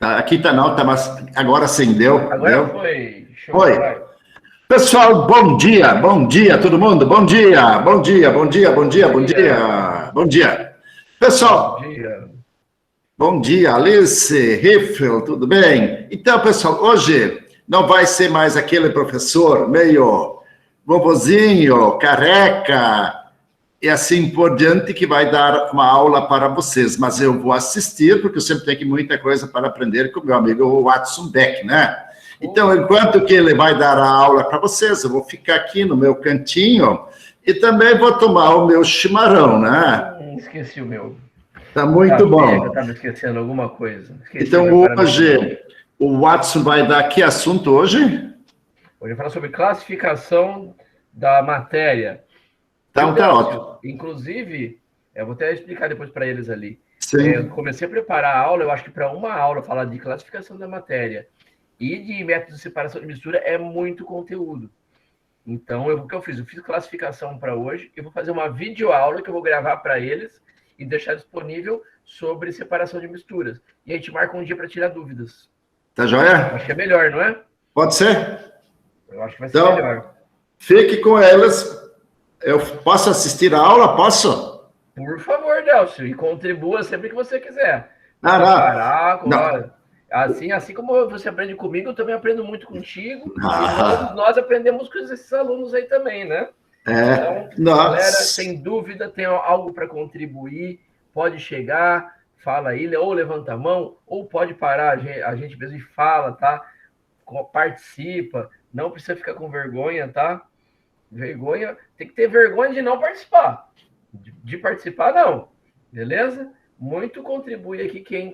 Aqui tá não, tá, mas agora sim, deu. Agora foi. Show, foi. vai. Pessoal, bom dia, todo mundo, bom dia. Pessoal, bom dia, Alice, Riffel, tudo bem? Então, pessoal, hoje não vai ser mais aquele professor meio vovozinho, careca, e assim por diante que vai dar uma aula para vocês, mas eu vou assistir, porque eu sempre tenho muita coisa para aprender com meu amigo Watson Beck, né? Então, enquanto que ele vai dar a aula para vocês, eu vou ficar aqui no meu cantinho e também vou tomar o meu chimarrão, né? Esqueci o meu. Tá muito bom. Eu estava esquecendo alguma coisa. Então, hoje, o Watson vai dar que assunto hoje? Hoje eu vou falar sobre classificação da matéria. Então, tá ótimo. Inclusive, eu vou até explicar depois para eles ali. Sim. Eu comecei a preparar a aula, eu acho que para uma aula falar de classificação da matéria e de métodos de separação de mistura é muito conteúdo. Então, o que eu fiz? Eu fiz classificação para hoje, eu vou fazer uma videoaula que eu vou gravar para eles e deixar disponível sobre separação de misturas. E a gente marca um dia para tirar dúvidas. Tá joia? Acho que é melhor, não é? Pode ser? Eu acho que vai ser melhor. Fique com elas. Eu posso assistir a aula? Posso? Por favor, Delcio, e contribua sempre que você quiser. Assim como você aprende comigo, eu também aprendo muito contigo. E todos nós aprendemos com esses alunos aí também, né? Então, galera, sem dúvida, tem algo para contribuir, pode chegar, fala aí, ou levanta a mão, ou pode parar, a gente mesmo e fala, tá? Participa, não precisa ficar com vergonha, tá? Vergonha, tem que ter vergonha de não participar. De participar, não. Beleza? Muito contribui aqui quem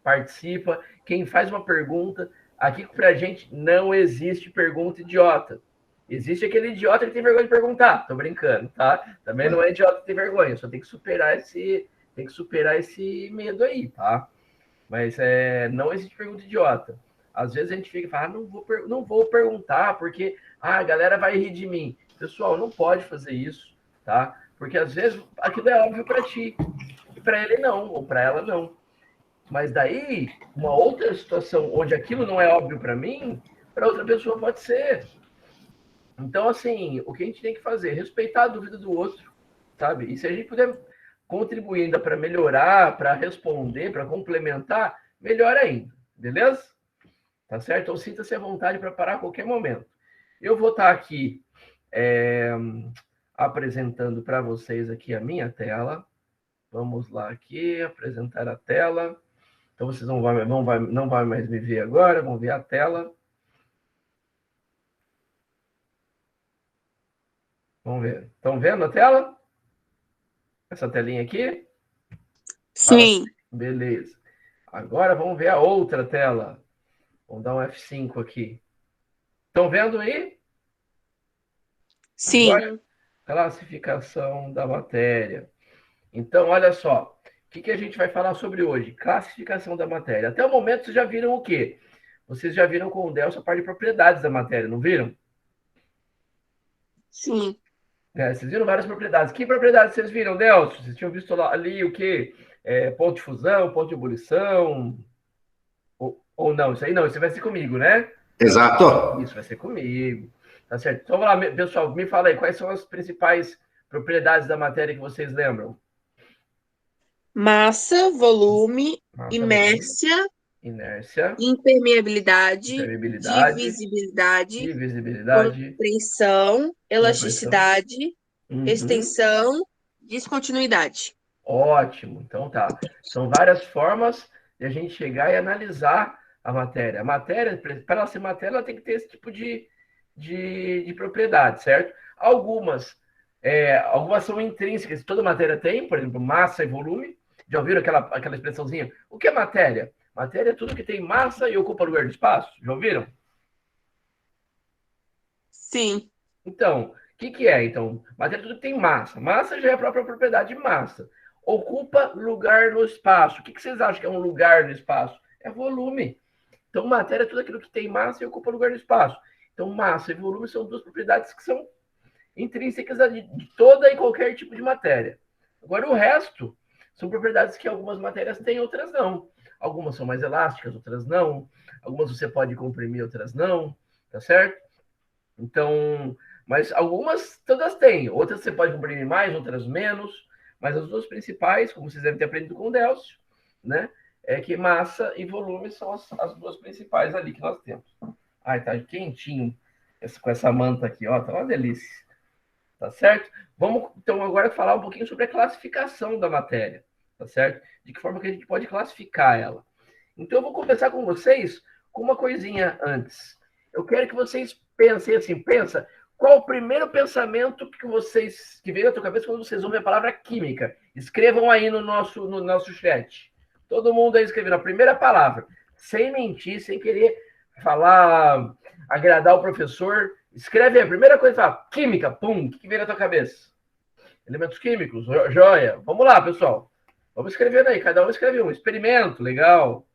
participa, quem faz uma pergunta. Aqui pra gente não existe pergunta idiota. Existe aquele idiota que tem vergonha de perguntar. Tô brincando, tá? Também não é idiota que tem vergonha, só tem que superar esse medo aí, tá? Mas não existe pergunta idiota. Às vezes a gente fica e fala, não vou perguntar, porque a galera vai rir de mim. Pessoal, não pode fazer isso, tá? Porque às vezes aquilo é óbvio para ti, e para ele não, ou para ela não. Mas daí, uma outra situação onde aquilo não é óbvio para mim, para outra pessoa pode ser. Então, assim, o que a gente tem que fazer? Respeitar a dúvida do outro, sabe? E se a gente puder contribuir ainda para melhorar, para responder, para complementar, melhor ainda, beleza? Tá certo? Então, sinta-se à vontade para parar a qualquer momento. Eu vou estar aqui apresentando para vocês aqui a minha tela. Vamos lá aqui, apresentar a tela. Então, vocês não vai mais me ver agora, vão ver a tela. Vamos ver. Estão vendo a tela? Essa telinha aqui? Sim. Beleza. Agora vamos ver a outra tela. Vamos dar um F5 aqui. Estão vendo aí? Sim. Agora, classificação da matéria. Então, olha só. O que a gente vai falar sobre hoje? Classificação da matéria. Até o momento, vocês já viram o quê? Vocês já viram com o Delcio a parte de propriedades da matéria, não viram? Sim. Vocês viram várias propriedades. Que propriedades vocês viram, Delcio? Vocês tinham visto ali o quê? Ponto de fusão, ponto de ebulição? Ou não? Isso aí não, isso vai ser comigo, né? Exato. Isso vai ser comigo. Tá certo. Então, vamos lá, pessoal, me fala aí, quais são as principais propriedades da matéria que vocês lembram? Massa, volume, inércia, impermeabilidade, divisibilidade, compreensão, elasticidade, extensão, descontinuidade. Ótimo. Então tá. São várias formas de a gente chegar e analisar a matéria. A matéria, para ela ser matéria, ela tem que ter esse tipo de propriedade, certo? Algumas são intrínsecas, toda matéria tem, por exemplo, massa e volume. Já ouviram aquela expressãozinha? O que é matéria? Matéria é tudo que tem massa e ocupa lugar do espaço. Já ouviram? Sim. Então, o que é? Então, matéria é tudo que tem massa. Massa já é a própria propriedade de massa. Ocupa lugar no espaço. O que vocês acham que é um lugar no espaço? É volume. Então, matéria é tudo aquilo que tem massa e ocupa lugar no espaço. Então, massa e volume são duas propriedades que são intrínsecas de toda e qualquer tipo de matéria. Agora, o resto são propriedades que algumas matérias têm, outras não. Algumas são mais elásticas, outras não. Algumas você pode comprimir, outras não, tá certo? Então, mas algumas todas têm. Outras você pode comprimir mais, outras menos. Mas as duas principais, como vocês devem ter aprendido com o Delcio, né? É que massa e volume são as duas principais ali que nós temos. Ai, tá quentinho com essa manta aqui, ó, tá uma delícia. Tá certo? Vamos, então, agora falar um pouquinho sobre a classificação da matéria, tá certo? De que forma que a gente pode classificar ela. Então, eu vou começar com vocês com uma coisinha antes. Eu quero que vocês pensem assim, pensa, qual o primeiro pensamento que veio na tua cabeça quando vocês ouvem a palavra química? Escrevam aí no nosso chat. Todo mundo aí escrevendo a primeira palavra, sem mentir, sem querer falar, agradar o professor. Escreve aí, a primeira coisa, fala, química, pum, o que veio na tua cabeça? Elementos químicos, joia. Vamos lá, pessoal. Vamos escrevendo aí, cada um escreve um. Experimento, legal.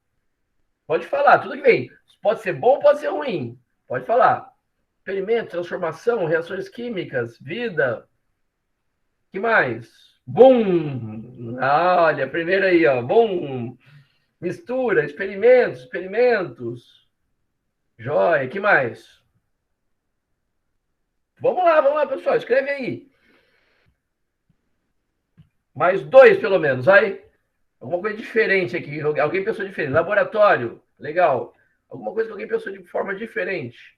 Pode falar, tudo que vem. Pode ser bom, pode ser ruim. Pode falar. Experimento, transformação, reações químicas, vida. Que mais? Bum! Olha, primeiro aí, ó. Bum! Mistura, experimentos. Joia, que mais? Vamos lá, pessoal. Escreve aí. Mais 2, pelo menos, vai. Alguma coisa diferente aqui. Alguém pensou diferente. Laboratório, legal. Alguma coisa que alguém pensou de forma diferente.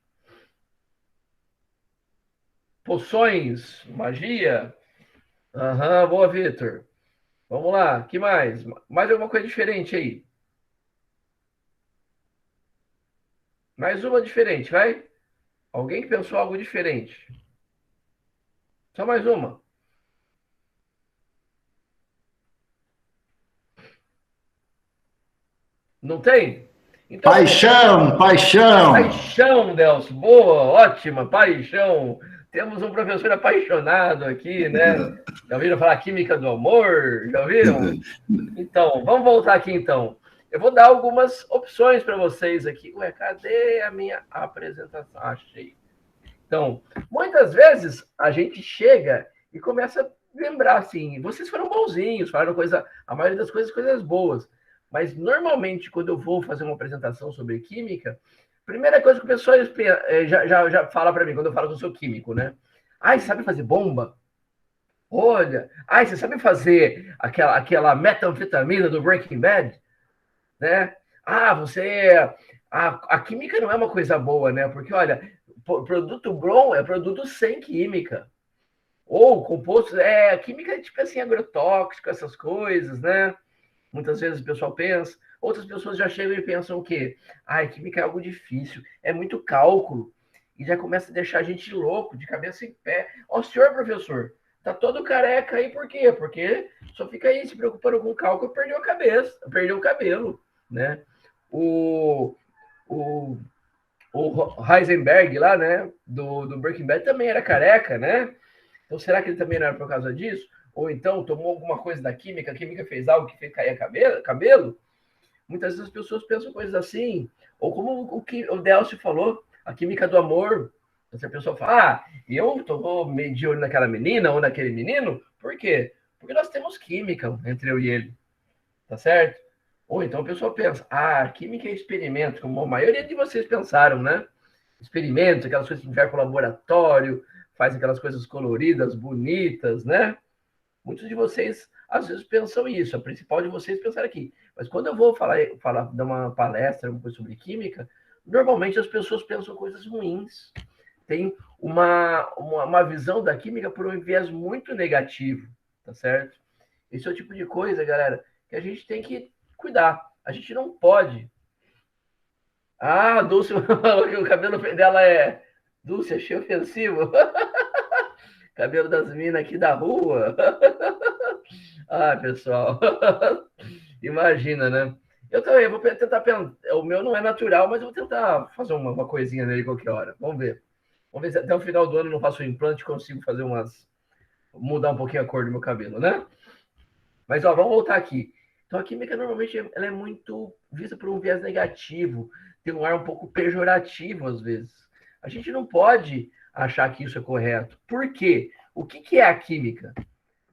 Poções, magia. Aham, boa, Vitor. Vamos lá, que mais? Mais alguma coisa diferente aí? Mais uma diferente, vai? Alguém que pensou algo diferente? Só mais uma. Não tem? Então, paixão. Paixão, Delcio. Boa, ótima, paixão. Temos um professor apaixonado aqui, né? Já ouviram falar química do amor? Já ouviram? Então, vamos voltar aqui, então. Eu vou dar algumas opções para vocês aqui. Ué, cadê a minha apresentação? Achei. Então, muitas vezes a gente chega e começa a lembrar assim, vocês foram bonzinhos, falaram a maioria das coisas boas. Mas normalmente, quando eu vou fazer uma apresentação sobre química, primeira coisa que o pessoal já fala para mim, quando eu falo que eu sou químico, né? Ai, sabe fazer bomba? Olha, ai, você sabe fazer aquela metanfetamina do Breaking Bad? Né? Ah, a química não é uma coisa boa, né? Porque, olha, produto bom é produto sem química. Ou composto, química é tipo assim, agrotóxico, essas coisas, né? Muitas vezes o pessoal pensa, outras pessoas já chegam e pensam o quê? Química é algo difícil, é muito cálculo. E já começa a deixar a gente louco, de cabeça em pé. Ó, senhor professor, tá todo careca aí, por quê? Porque só fica aí se preocupando com cálculo, perdeu a cabeça, perdeu o cabelo, né? O Heisenberg lá, né, do Breaking Bad também era careca, né? Então, será que ele também não era por causa disso? Ou então tomou alguma coisa da química, a química fez algo que fez cair cabelo? Muitas vezes as pessoas pensam coisas assim. Ou como o Delcio falou, a química do amor. Se a pessoa fala, eu estou de olho naquela menina ou naquele menino, por quê? Porque nós temos química entre eu e ele, tá certo? Ou então a pessoa pensa, química é experimento, como a maioria de vocês pensaram, né? Experimentos, aquelas coisas que a gente vai para o laboratório, faz aquelas coisas coloridas, bonitas, né? Muitos de vocês, às vezes, pensam isso. A principal de vocês pensar aqui. Mas quando eu vou dar uma palestra, uma coisa sobre química, normalmente as pessoas pensam coisas ruins. Tem uma visão da química por um viés muito negativo, tá certo? Esse é o tipo de coisa, galera, que a gente tem que cuidar. A gente não pode. A Dulce falou que o cabelo dela é... Dulce, achei ofensivo. Cabelo das minas aqui da rua. Pessoal. Imagina, né? Eu também vou tentar pensar. O meu não é natural, mas eu vou tentar fazer uma coisinha nele qualquer hora. Vamos ver. Vamos ver se até o final do ano eu não faço um implante e consigo fazer mudar um pouquinho a cor do meu cabelo, né? Mas, vamos voltar aqui. Então, a química, normalmente, ela é muito vista por um viés negativo. Tem um ar um pouco pejorativo, às vezes. A gente não pode achar que isso é correto. Por quê? O que é a química?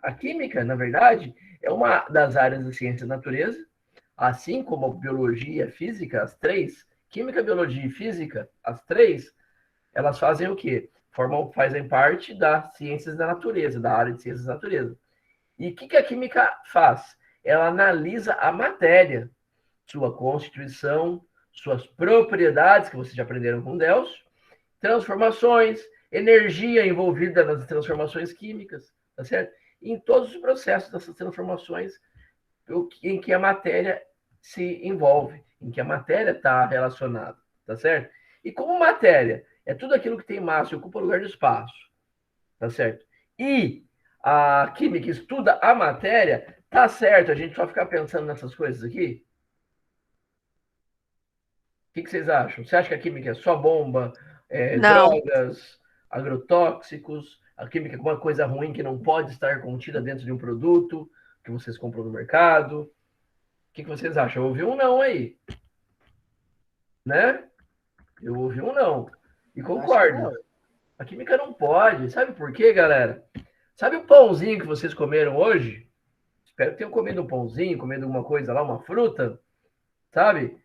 A química, na verdade, é uma das áreas da ciência da natureza Assim como a biologia e a física, as três, química, biologia e física, as três, elas fazem o quê? Fazem parte das ciências da natureza, da área de ciências da natureza. E o que a química faz? Ela analisa a matéria, sua constituição, suas propriedades, que vocês já aprenderam com Delcio, transformações, energia envolvida nas transformações químicas, tá certo? E em todos os processos dessas transformações em que a matéria se envolve, em que a matéria está relacionada, tá certo? E como matéria é tudo aquilo que tem massa e ocupa lugar de espaço, tá certo? E a química estuda a matéria, tá certo a gente só ficar pensando nessas coisas aqui? O que vocês acham? Você acha que a química é só bomba, Não. drogas, agrotóxicos, a química é uma coisa ruim que não pode estar contida dentro de um produto que vocês compram no mercado? O que vocês acham? Eu ouvi um não aí, né? Eu ouvi um não. E concordo. A química não pode. Sabe por quê, galera? Sabe o pãozinho que vocês comeram hoje? Espero que tenham comido um pãozinho, comido alguma coisa lá, uma fruta, sabe?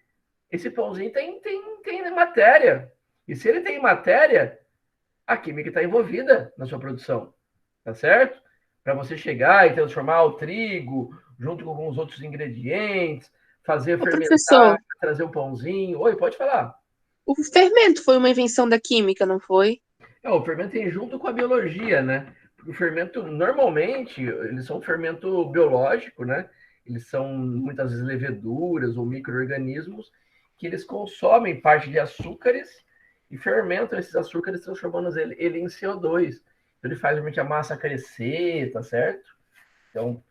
Esse pãozinho tem matéria. E se ele tem matéria, a química está envolvida na sua produção, tá certo? Para você chegar e transformar o trigo junto com os outros ingredientes, fazer fermentar, professor, trazer um pãozinho. Oi, pode falar. o fermento foi uma invenção da química, não foi? O fermento tem junto com a biologia, né? Porque o fermento, normalmente, eles são um fermento biológico, né? Eles são, muitas vezes, leveduras ou micro-organismos que eles consomem parte de açúcares e fermentam esses açúcares, transformando ele em CO2. Então, ele faz realmente a massa crescer, tá certo? Então,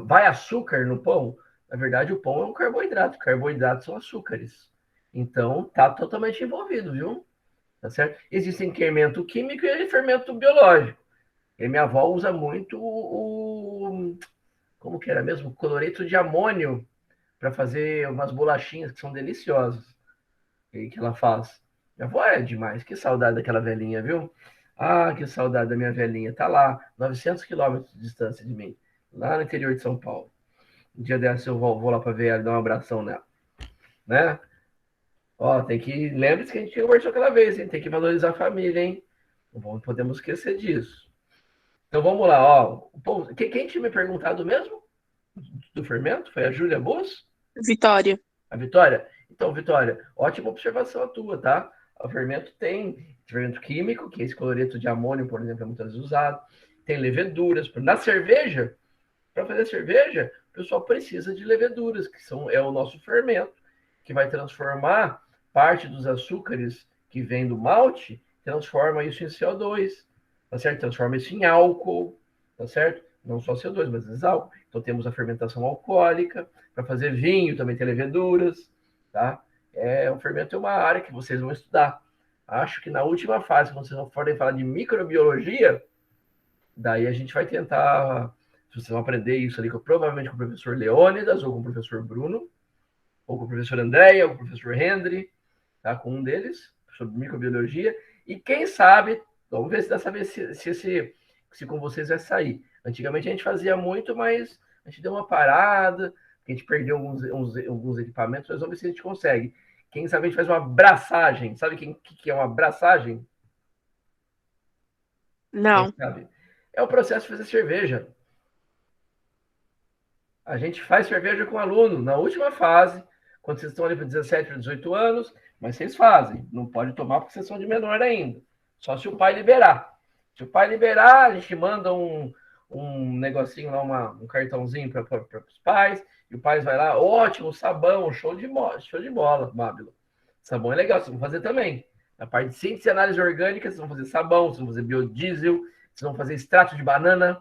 vai açúcar no pão? Na verdade, o pão é um carboidrato. Carboidratos são açúcares. Então, tá totalmente envolvido, viu? Tá certo? Existem fermento químico e fermento biológico. E minha avó usa muito como que era mesmo? Cloreto de amônio para fazer umas bolachinhas que são deliciosas que ela faz. Minha avó é demais. Que saudade daquela velhinha, viu? Ah, que saudade da minha velhinha. Tá lá, 900 quilômetros de distância de mim, lá no interior de São Paulo. Um dia dessa eu vou lá para ver ela, dar um abração nela, né? Ó, tem que. Lembre-se que a gente conversou aquela vez, hein? Tem que valorizar a família, hein? Não podemos esquecer disso. Então vamos lá, ó. Quem tinha me perguntado mesmo do fermento? Foi a Júlia Bus? Vitória. A Vitória? Então, Vitória, ótima observação a tua, tá? O fermento tem fermento químico, que é esse cloreto de amônio, por exemplo, é muitas vezes usado. Tem leveduras. Na cerveja, para fazer cerveja, o pessoal precisa de leveduras, que é o nosso fermento, que vai transformar parte dos açúcares que vem do malte, transforma isso em CO2, tá certo? Transforma isso em álcool, tá certo? Não só CO2, mas vezes álcool. Então temos a fermentação alcoólica, para fazer vinho também tem leveduras, tá? O fermento é uma área que vocês vão estudar. Acho que na última fase, quando vocês forem falar de microbiologia, daí a gente vai tentar, vocês vão aprender isso ali provavelmente com o professor Leônidas, ou com o professor Bruno, ou com o professor Andréia, ou com o professor Hendry, tá? Com um deles, sobre microbiologia. E quem sabe, vamos ver se dessa vez se com vocês vai sair. Antigamente a gente fazia muito, mas a gente deu uma parada, a gente perdeu alguns equipamentos, mas vamos ver se a gente consegue. Quem sabe a gente faz uma braçagem. Sabe o que é uma braçagem? Não. Quem sabe? É o processo de fazer cerveja. A gente faz cerveja com aluno na última fase, quando vocês estão ali para 17 para 18 anos, mas vocês fazem. Não pode tomar porque vocês são de menor ainda. Só se o pai liberar. Se o pai liberar, a gente manda um negocinho lá, um cartãozinho para os pais, e o pai vai lá, ótimo, sabão, show de bola, Bábilo. Sabão é legal, vocês vão fazer também. Na parte de síntese e análise orgânica, vocês vão fazer sabão, vocês vão fazer biodiesel, vocês vão fazer extrato de banana.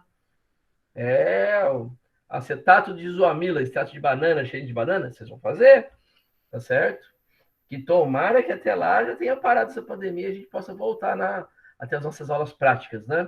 Acetato de isoamila, extrato de banana, cheio de banana, vocês vão fazer, tá certo? Que tomara que até lá já tenha parado essa pandemia e a gente possa voltar até as nossas aulas práticas, né?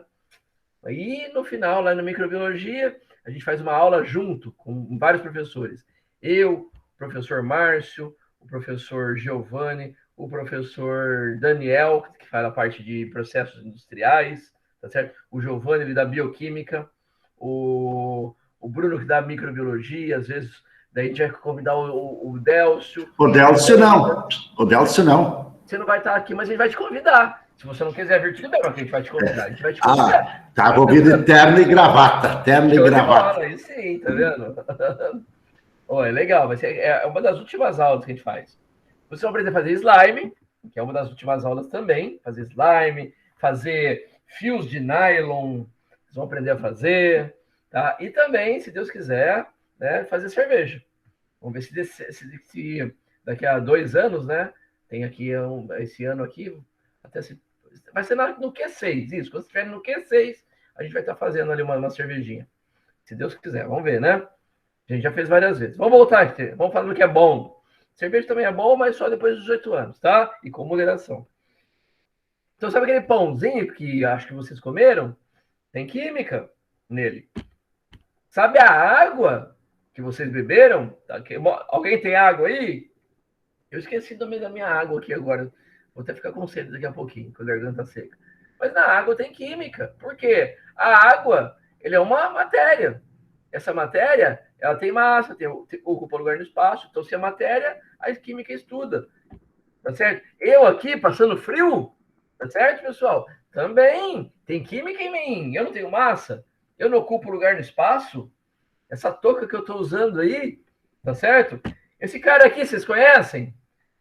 Aí, no final, lá na microbiologia, a gente faz uma aula junto com vários professores. Eu, o professor Márcio, o professor Giovanni, o professor Daniel, que faz a parte de processos industriais, tá certo? O Giovanni, ele dá bioquímica, o Bruno, que dá microbiologia, às vezes Daí a gente vai convidar o Délcio. O Délcio não. O Délcio não. Você não vai estar aqui, mas a gente vai te convidar. Se você não quiser vir, tudo bem, mas a gente vai te convidar. A gente vai te convidar. Tá envolvido em terno e gravata. Terno e gravata. Aí sim, tá vendo? É legal, vai ser, é uma das últimas aulas que a gente faz. Vocês vão aprender a fazer slime, que é uma das últimas aulas também. Fazer slime, fazer fios de nylon, vocês vão aprender a fazer, tá? E também, se Deus quiser, né, fazer cerveja. Vamos ver se daqui a 2 anos, né? Tem aqui esse ano aqui, vai ser no Q6, isso. Quando estiver no Q6, a gente vai estar fazendo ali uma cervejinha. Se Deus quiser, vamos ver, né? A gente já fez várias vezes. Vamos voltar aqui, vamos falar do que é bom. Cerveja também é bom, mas só depois dos 18 anos, tá? E com moderação. Então, sabe aquele pãozinho que acho que vocês comeram? Tem química nele. Sabe a água que vocês beberam? Alguém tem água aí? Eu esqueci também da minha água aqui agora. Vou até ficar com sede daqui a pouquinho, com a garganta seca. Mas na água tem química. Por quê? A água, ele é uma matéria. Essa matéria, ela tem massa, ocupa lugar no espaço. Então, se é matéria, a química estuda. Tá certo? Eu aqui, passando frio, tá certo, pessoal? Também tem química em mim. Eu não tenho massa. Eu não ocupo lugar no espaço. Essa touca que eu estou usando aí, tá certo? Esse cara aqui, vocês conhecem?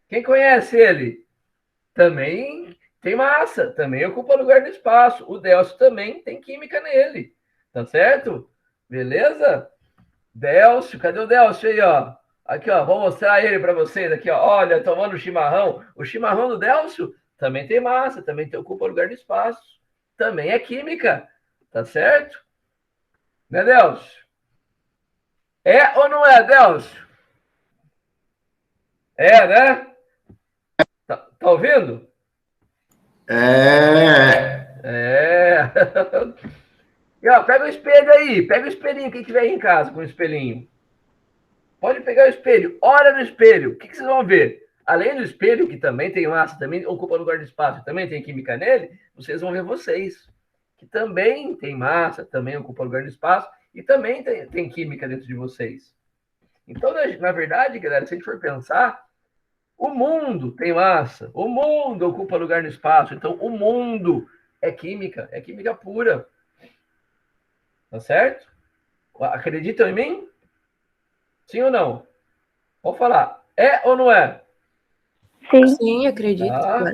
Quem conhece ele? Também tem massa, também ocupa lugar no espaço. O Délcio também tem química nele, tá certo? Beleza? Délcio, cadê o Délcio aí, ó? Aqui, ó, vou mostrar ele para vocês aqui, ó. Olha, tomando chimarrão. O chimarrão do Délcio também tem massa, também ocupa lugar no espaço. Também é química, tá certo? Né, Délcio? É ou não é, Délcio? É, né? Tá ouvindo? É. E, ó, pega o espelho aí. Pega o espelhinho, quem tiver aí em casa com o espelhinho. Pode pegar o espelho. Olha no espelho. O que vocês vão ver? Além do espelho, que também tem massa, também ocupa lugar de espaço, também tem química nele, vocês vão ver vocês. Que também tem massa, também ocupa lugar de espaço e também tem química dentro de vocês. Então, na verdade, galera, se a gente for pensar, o mundo tem massa, o mundo ocupa lugar no espaço, então o mundo é química pura. Tá certo? Acreditam em mim? Sim ou não? Vou falar. É ou não é? Sim, acredito. Tá?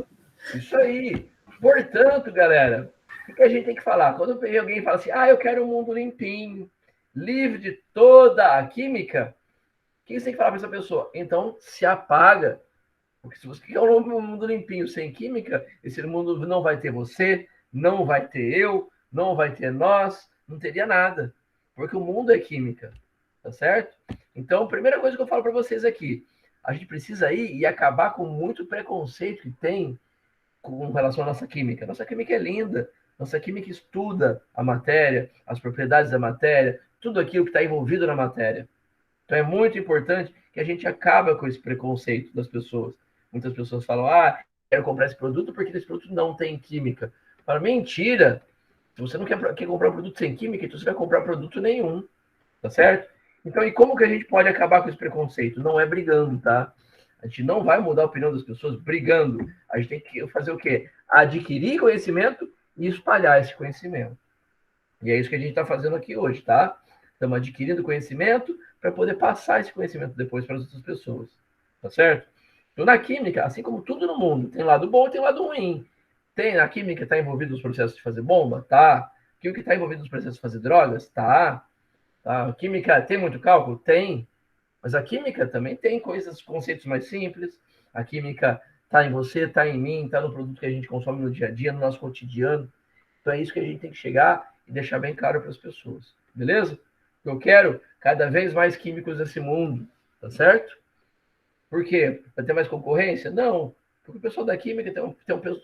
Isso aí. Portanto, galera, o que a gente tem que falar? Quando alguém fala assim, eu quero um mundo limpinho, livre de toda a química, o que você tem que falar para essa pessoa? Então, se apaga. Porque se você quer um mundo limpinho, sem química, esse mundo não vai ter você, não vai ter eu, não vai ter nós, não teria nada. Porque o mundo é química, tá certo? Então, a primeira coisa que eu falo para vocês aqui, a gente precisa ir e acabar com muito preconceito que tem com relação à nossa química. Nossa química é linda, nossa química estuda a matéria, as propriedades da matéria, tudo aquilo que está envolvido na matéria. Então é muito importante que a gente acabe com esse preconceito das pessoas. Muitas pessoas falam, quero comprar esse produto porque esse produto não tem química. Para mentira, se você não quer comprar um produto sem química, então você vai comprar produto nenhum, tá certo? Então, e como que a gente pode acabar com esse preconceito? Não é brigando, tá? A gente não vai mudar a opinião das pessoas brigando. A gente tem que fazer o quê? Adquirir conhecimento e espalhar esse conhecimento. E é isso que a gente está fazendo aqui hoje, tá? Estamos adquirindo conhecimento para poder passar esse conhecimento depois para as outras pessoas, tá certo? Então, na química, assim como tudo no mundo, tem lado bom e tem lado ruim. A química está envolvida nos processos de fazer bomba? Tá. O que está envolvido nos processos de fazer drogas? Tá. A química tem muito cálculo? Tem. Mas a química também tem conceitos mais simples. A química está em você, está em mim, está no produto que a gente consome no dia a dia, no nosso cotidiano. Então é isso que a gente tem que chegar e deixar bem claro para as pessoas. Beleza? Eu quero cada vez mais químicos nesse mundo, tá certo? Por quê? Para ter mais concorrência? Não. Porque o pessoal da química tem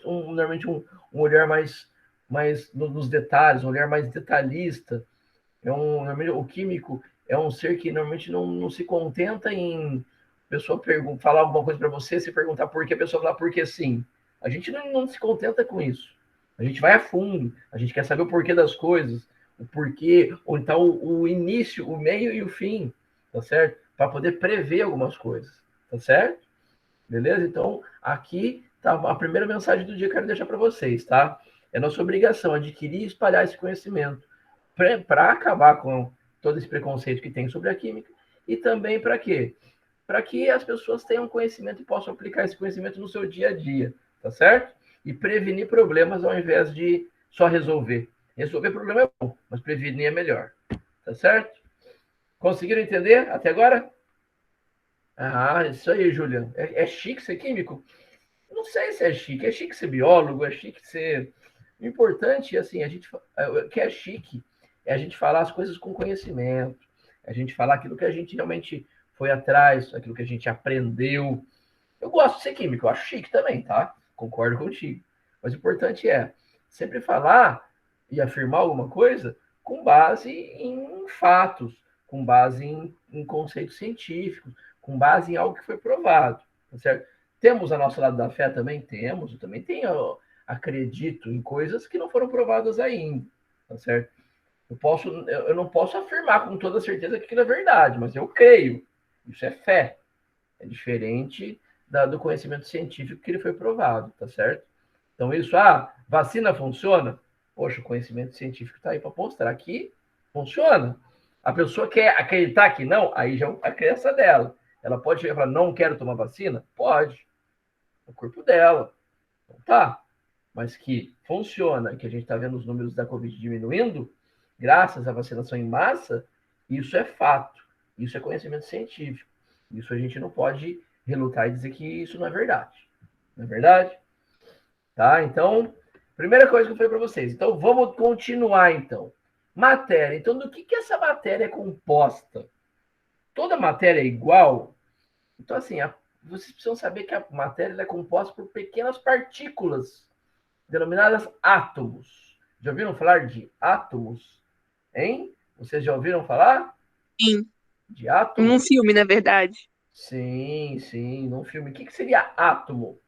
normalmente um olhar mais nos detalhes, um olhar mais detalhista. Normalmente, o químico é um ser que normalmente não se contenta em pessoa falar alguma coisa para você, se perguntar por que, a pessoa falar por que sim. A gente não se contenta com isso. A gente vai a fundo, a gente quer saber o porquê das coisas, o porquê, ou então o início, o meio e o fim, tá certo? para poder prever algumas coisas, tá certo? Beleza? Então, aqui tá a primeira mensagem do dia que eu quero deixar para vocês, tá? É nossa obrigação adquirir e espalhar esse conhecimento para acabar com todo esse preconceito que tem sobre a química e também para quê? Para que as pessoas tenham conhecimento e possam aplicar esse conhecimento no seu dia a dia, tá certo? E prevenir problemas ao invés de só resolver. Resolver problema é bom, mas prevenir é melhor, tá certo? Conseguiram entender até agora? Ah, isso aí, Juliano. É chique ser químico? Não sei se é chique ser biólogo, é chique ser. O importante, assim, o que é chique é a gente falar as coisas com conhecimento, a gente falar aquilo que a gente realmente foi atrás, aquilo que a gente aprendeu. Eu gosto de ser químico, eu acho chique também, tá? Concordo contigo. Mas o importante é sempre falar e afirmar alguma coisa com base em fatos, com base em conceitos científicos, com base em algo que foi provado, tá certo? Temos a nosso lado da fé também? Temos. Eu também tenho, eu acredito em coisas que não foram provadas ainda, tá certo? Eu não posso afirmar com toda certeza que aquilo é verdade, mas eu creio. Isso é fé. É diferente do conhecimento científico que ele foi provado, tá certo? Então, isso, vacina funciona? Poxa, o conhecimento científico está aí para mostrar que funciona. A pessoa quer acreditar que não, aí já é a crença dela. Ela pode chegar e falar, não quero tomar vacina? Pode. É o corpo dela. Então, tá. Mas que funciona, que a gente está vendo os números da Covid diminuindo, graças à vacinação em massa, isso é fato. Isso é conhecimento científico. Isso a gente não pode relutar e dizer que isso não é verdade. Não é verdade? Tá? Então, primeira coisa que eu falei para vocês. Então, vamos continuar, então. Matéria. Então, do que essa matéria é composta? Toda matéria é igual? Então, assim, vocês precisam saber que a matéria é composta por pequenas partículas, denominadas átomos. Já ouviram falar de átomos? Hein? Vocês já ouviram falar? Sim. De átomos? Num filme, na verdade. Sim, sim, num filme. O que seria átomo?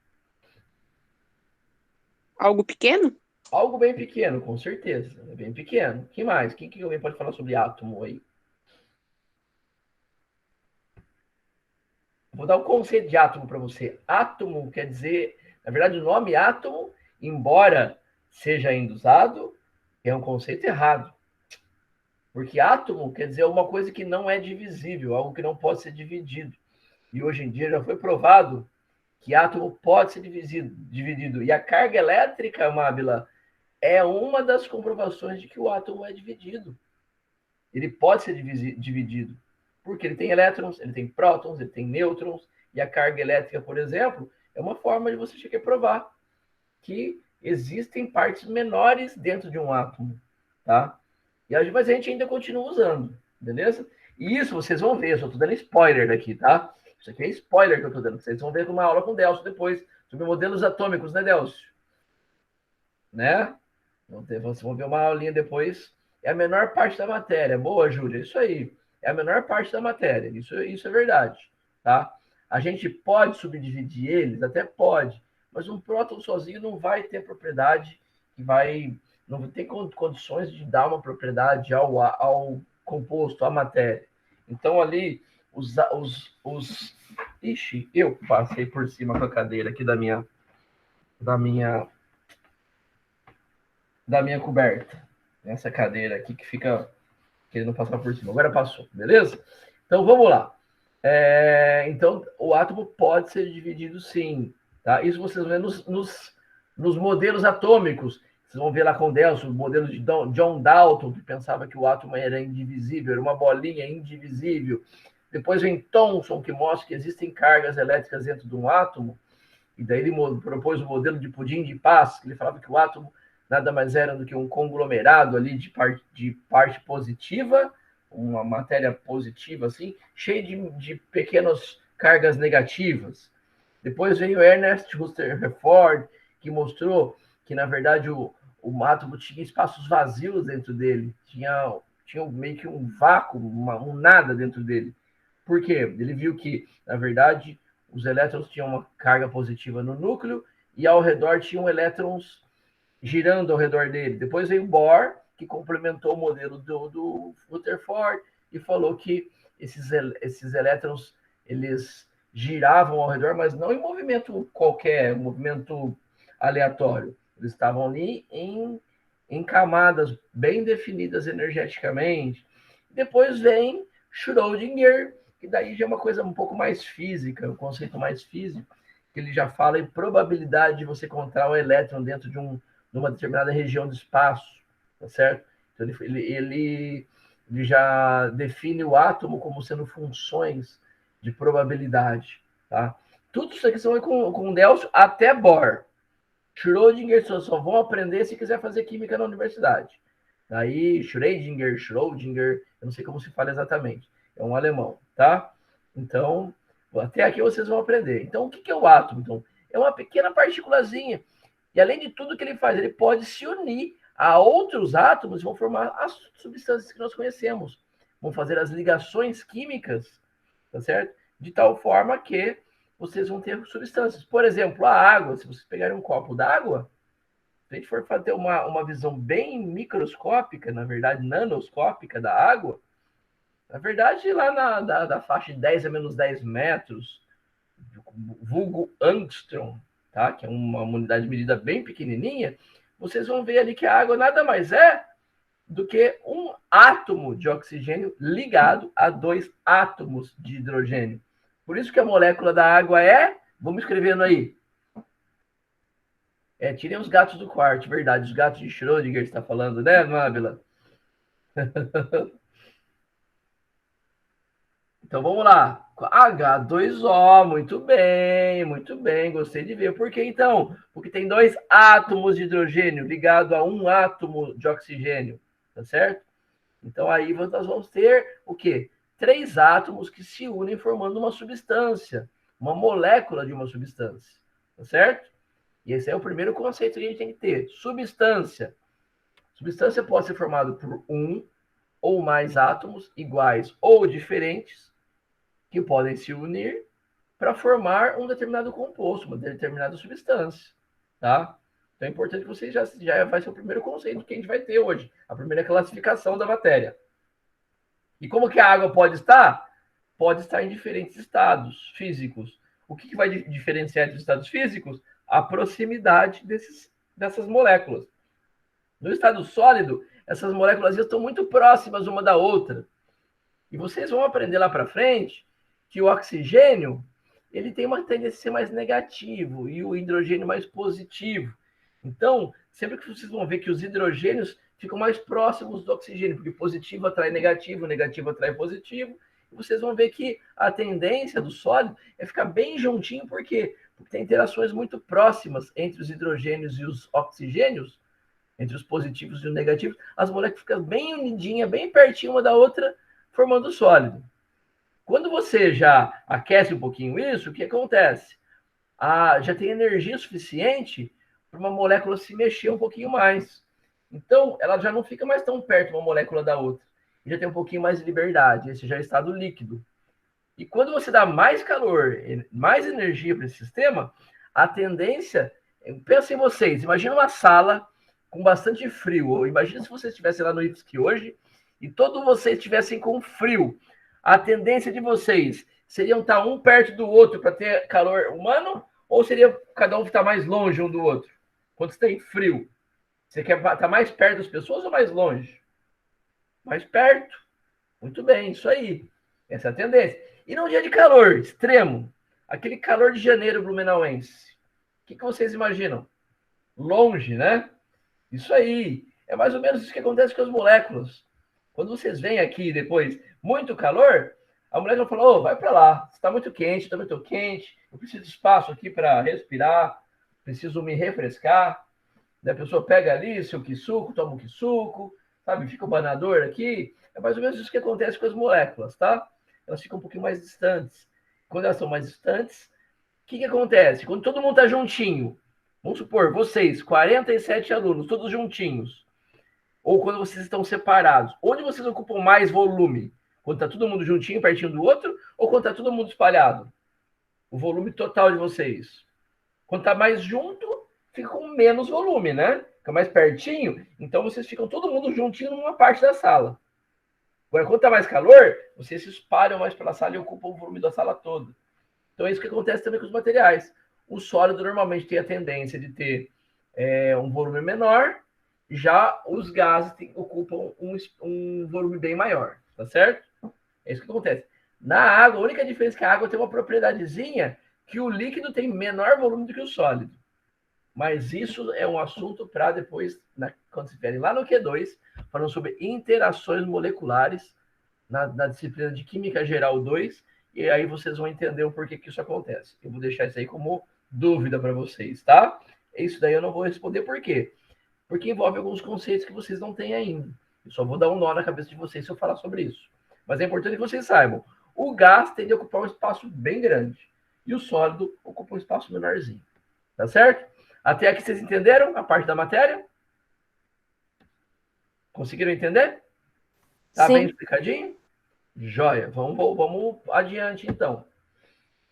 Algo pequeno? Algo bem pequeno, com certeza. É bem pequeno. O que mais? O que alguém pode falar sobre átomo aí? Vou dar um conceito de átomo para você. Átomo quer dizer, na verdade, o nome átomo, embora seja ainda usado, é um conceito errado. Porque átomo quer dizer uma coisa que não é divisível, algo que não pode ser dividido. E hoje em dia já foi provado que átomo pode ser dividido. E a carga elétrica, Mábila, é uma das comprovações de que o átomo é dividido. Ele pode ser dividido. Porque ele tem elétrons, ele tem prótons, ele tem nêutrons. E a carga elétrica, por exemplo, é uma forma de você chegar a provar que existem partes menores dentro de um átomo. Tá? Mas a gente ainda continua usando, beleza? E isso vocês vão ver, eu só estou dando spoiler daqui, tá? Isso aqui é spoiler que eu estou dando, vocês vão ver uma aula com o Delcio depois, sobre modelos atômicos, né, Delcio? Né? Vocês vão ver uma aulinha depois. É a menor parte da matéria. Boa, Júlia, isso aí. É a menor parte da matéria, isso é verdade, tá? A gente pode subdividir eles, até pode, mas um próton sozinho não vai ter propriedade que vai não tem condições de dar uma propriedade ao composto, à matéria. Então, ali, Ixi, eu passei por cima com a cadeira aqui da minha coberta. Essa cadeira aqui que fica querendo passar por cima. Agora passou, beleza? Então, vamos lá. Então, o átomo pode ser dividido sim. Tá? Isso vocês vão ver nos modelos atômicos. Vocês vão ver lá com Delcio, o modelo de John Dalton, que pensava que o átomo era indivisível, era uma bolinha indivisível. Depois vem Thomson, que mostra que existem cargas elétricas dentro de um átomo. E daí ele propôs o modelo de pudim de paz, que ele falava que o átomo nada mais era do que um conglomerado ali de parte positiva, uma matéria positiva, assim, cheio de pequenas cargas negativas. Depois veio Ernest Rutherford, que mostrou que, na verdade, o átomo tinha espaços vazios dentro dele, tinha meio que um vácuo, um nada dentro dele. Por quê? Ele viu que, na verdade, os elétrons tinham uma carga positiva no núcleo e ao redor tinham elétrons girando ao redor dele. Depois veio Bohr, que complementou o modelo do Rutherford e falou que esses elétrons, eles giravam ao redor, mas não em movimento qualquer, movimento aleatório. Eles estavam ali em camadas bem definidas energeticamente. Depois vem Schrödinger, que daí já é uma coisa um pouco mais física, um conceito mais físico, que ele já fala em probabilidade de você encontrar um elétron dentro de uma determinada região do espaço, tá certo? Então ele já define o átomo como sendo funções de probabilidade, tá? Tudo isso aqui são com Delcio até Bohr. Schrödinger só vão aprender se quiser fazer química na universidade. Aí, Schrödinger, eu não sei como se fala exatamente. É um alemão, tá? Então, até aqui vocês vão aprender. Então, o que é o átomo? Então, é uma pequena partículazinha. E além de tudo que ele faz, ele pode se unir a outros átomos e vão formar as substâncias que nós conhecemos. Vão fazer as ligações químicas, tá certo? De tal forma que vocês vão ter substâncias. Por exemplo, a água. Se vocês pegarem um copo d'água, se a gente for fazer uma visão bem microscópica, na verdade, nanoscópica da água, na verdade, lá da faixa de 10 a menos 10 metros, vulgo angstrom, tá? Que é uma unidade de medida bem pequenininha, vocês vão ver ali que a água nada mais é do que um átomo de oxigênio ligado a 2 átomos de hidrogênio. Por isso que a molécula da água é... Vamos escrevendo aí. Tirem os gatos do quarto, verdade. Os gatos de Schrödinger está falando, né, Mábila? Então vamos lá. H2O, muito bem, gostei de ver. Por que então? Porque tem 2 átomos de hidrogênio ligado a um átomo de oxigênio, tá certo? Então aí nós vamos ter o quê? 3 átomos que se unem formando uma substância, uma molécula de uma substância, tá certo? E esse é o primeiro conceito que a gente tem que ter. Substância. Substância pode ser formada por um ou mais átomos iguais ou diferentes que podem se unir para formar um determinado composto, uma determinada substância, tá? Então é importante que você já vai ser o primeiro conceito que a gente vai ter hoje, a primeira classificação da matéria. E como que a água pode estar? Pode estar em diferentes estados físicos. O que vai diferenciar entre os estados físicos? A proximidade dessas moléculas. No estado sólido, essas moléculas estão muito próximas uma da outra. E vocês vão aprender lá para frente que o oxigênio ele tem uma tendência a ser mais negativo e o hidrogênio mais positivo. Então, sempre que vocês vão ver que os hidrogênios ficam mais próximos do oxigênio, porque positivo atrai negativo, negativo atrai positivo, e vocês vão ver que a tendência do sólido é ficar bem juntinho, por quê? Porque tem interações muito próximas entre os hidrogênios e os oxigênios, entre os positivos e os negativos, as moléculas ficam bem unidinhas, bem pertinho uma da outra, formando o sólido. Quando você já aquece um pouquinho isso, o que acontece? Já tem energia suficiente para uma molécula se mexer um pouquinho mais. Então, ela já não fica mais tão perto uma molécula da outra. Já tem um pouquinho mais de liberdade. Esse já é estado líquido. E quando você dá mais calor, mais energia para esse sistema, a tendência... Pensa em vocês. Imagina uma sala com bastante frio. Imagina se vocês estivessem lá no IFSC hoje e todos vocês estivessem com frio. A tendência de vocês seriam estar um perto do outro para ter calor humano ou seria cada um estar mais longe um do outro? Quando você tem frio, você quer estar mais perto das pessoas ou mais longe? Mais perto. Muito bem, isso aí. Essa é a tendência. E num dia de calor extremo, aquele calor de janeiro blumenauense, o que vocês imaginam? Longe, né? Isso aí. É mais ou menos isso que acontece com as moléculas. Quando vocês vêm aqui depois, muito calor, a molécula fala, vai para lá, está muito quente, está muito quente, eu preciso de espaço aqui para respirar, preciso me refrescar. Daí a pessoa pega ali seu suco, toma um suco, sabe? Fica o banador aqui. É mais ou menos isso que acontece com as moléculas, tá? Elas ficam um pouquinho mais distantes. Quando elas são mais distantes, o que acontece? Quando todo mundo está juntinho, vamos supor, vocês, 47 alunos, todos juntinhos, ou quando vocês estão separados, onde vocês ocupam mais volume? Quando está todo mundo juntinho, pertinho do outro, ou quando está todo mundo espalhado? O volume total de vocês. Quando está mais junto, fica com menos volume, né? Fica mais pertinho, então vocês ficam todo mundo juntinho numa parte da sala. Agora, quando está mais calor, vocês se espalham mais pela sala e ocupam o volume da sala toda. Então, é isso que acontece também com os materiais. O sólido normalmente tem a tendência de ter um volume menor, já os gases ocupam um volume bem maior, tá certo? É isso que acontece. Na água, a única diferença é que a água tem uma propriedadezinha que o líquido tem menor volume do que o sólido. Mas isso é um assunto para depois, quando vocês estiverem lá no Q2, falando sobre interações moleculares, na disciplina de Química Geral 2, e aí vocês vão entender o porquê que isso acontece. Eu vou deixar isso aí como dúvida para vocês, tá? Isso daí eu não vou responder por quê? Porque envolve alguns conceitos que vocês não têm ainda. Eu só vou dar um nó na cabeça de vocês se eu falar sobre isso. Mas é importante que vocês saibam. O gás tende a ocupar um espaço bem grande. E o sólido ocupa um espaço menorzinho. Tá certo? Até aqui vocês entenderam a parte da matéria? Conseguiram entender? Tá Sim. bem explicadinho? Joia. Vamos adiante, então.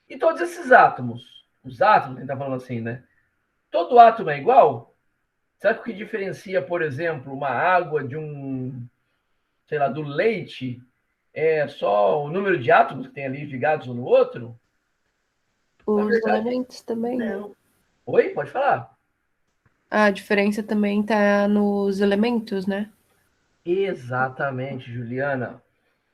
E todos esses átomos? Os átomos, a gente tá falando assim, né? Todo átomo é igual? Será que o que diferencia, por exemplo, uma água de sei lá, do leite é só o número de átomos que tem ali ligados um no outro? Os verdade, elementos também. não. Oi? Pode falar. A diferença também tá nos elementos, né? Exatamente, Juliana.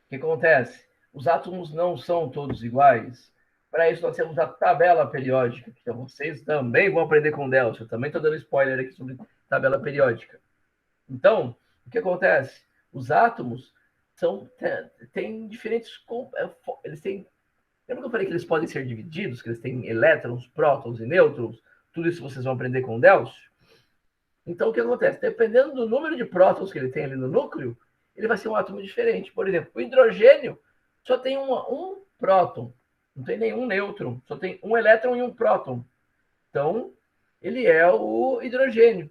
O que acontece? Os átomos não são todos iguais. Para isso, nós temos a tabela periódica, que vocês também vão aprender com o Delcio. Eu também estou dando spoiler aqui sobre tabela periódica. Então, o que acontece? Os átomos têm diferentes. Eles têm. Lembra que eu falei que eles podem ser divididos, que eles têm elétrons, prótons e nêutrons? Tudo isso vocês vão aprender com o Delcio. Então, o que acontece? Dependendo do número de prótons que ele tem ali no núcleo, ele vai ser um átomo diferente. Por exemplo, o hidrogênio só tem um próton, não tem nenhum nêutron, só tem um elétron e um próton. Então, ele é o hidrogênio.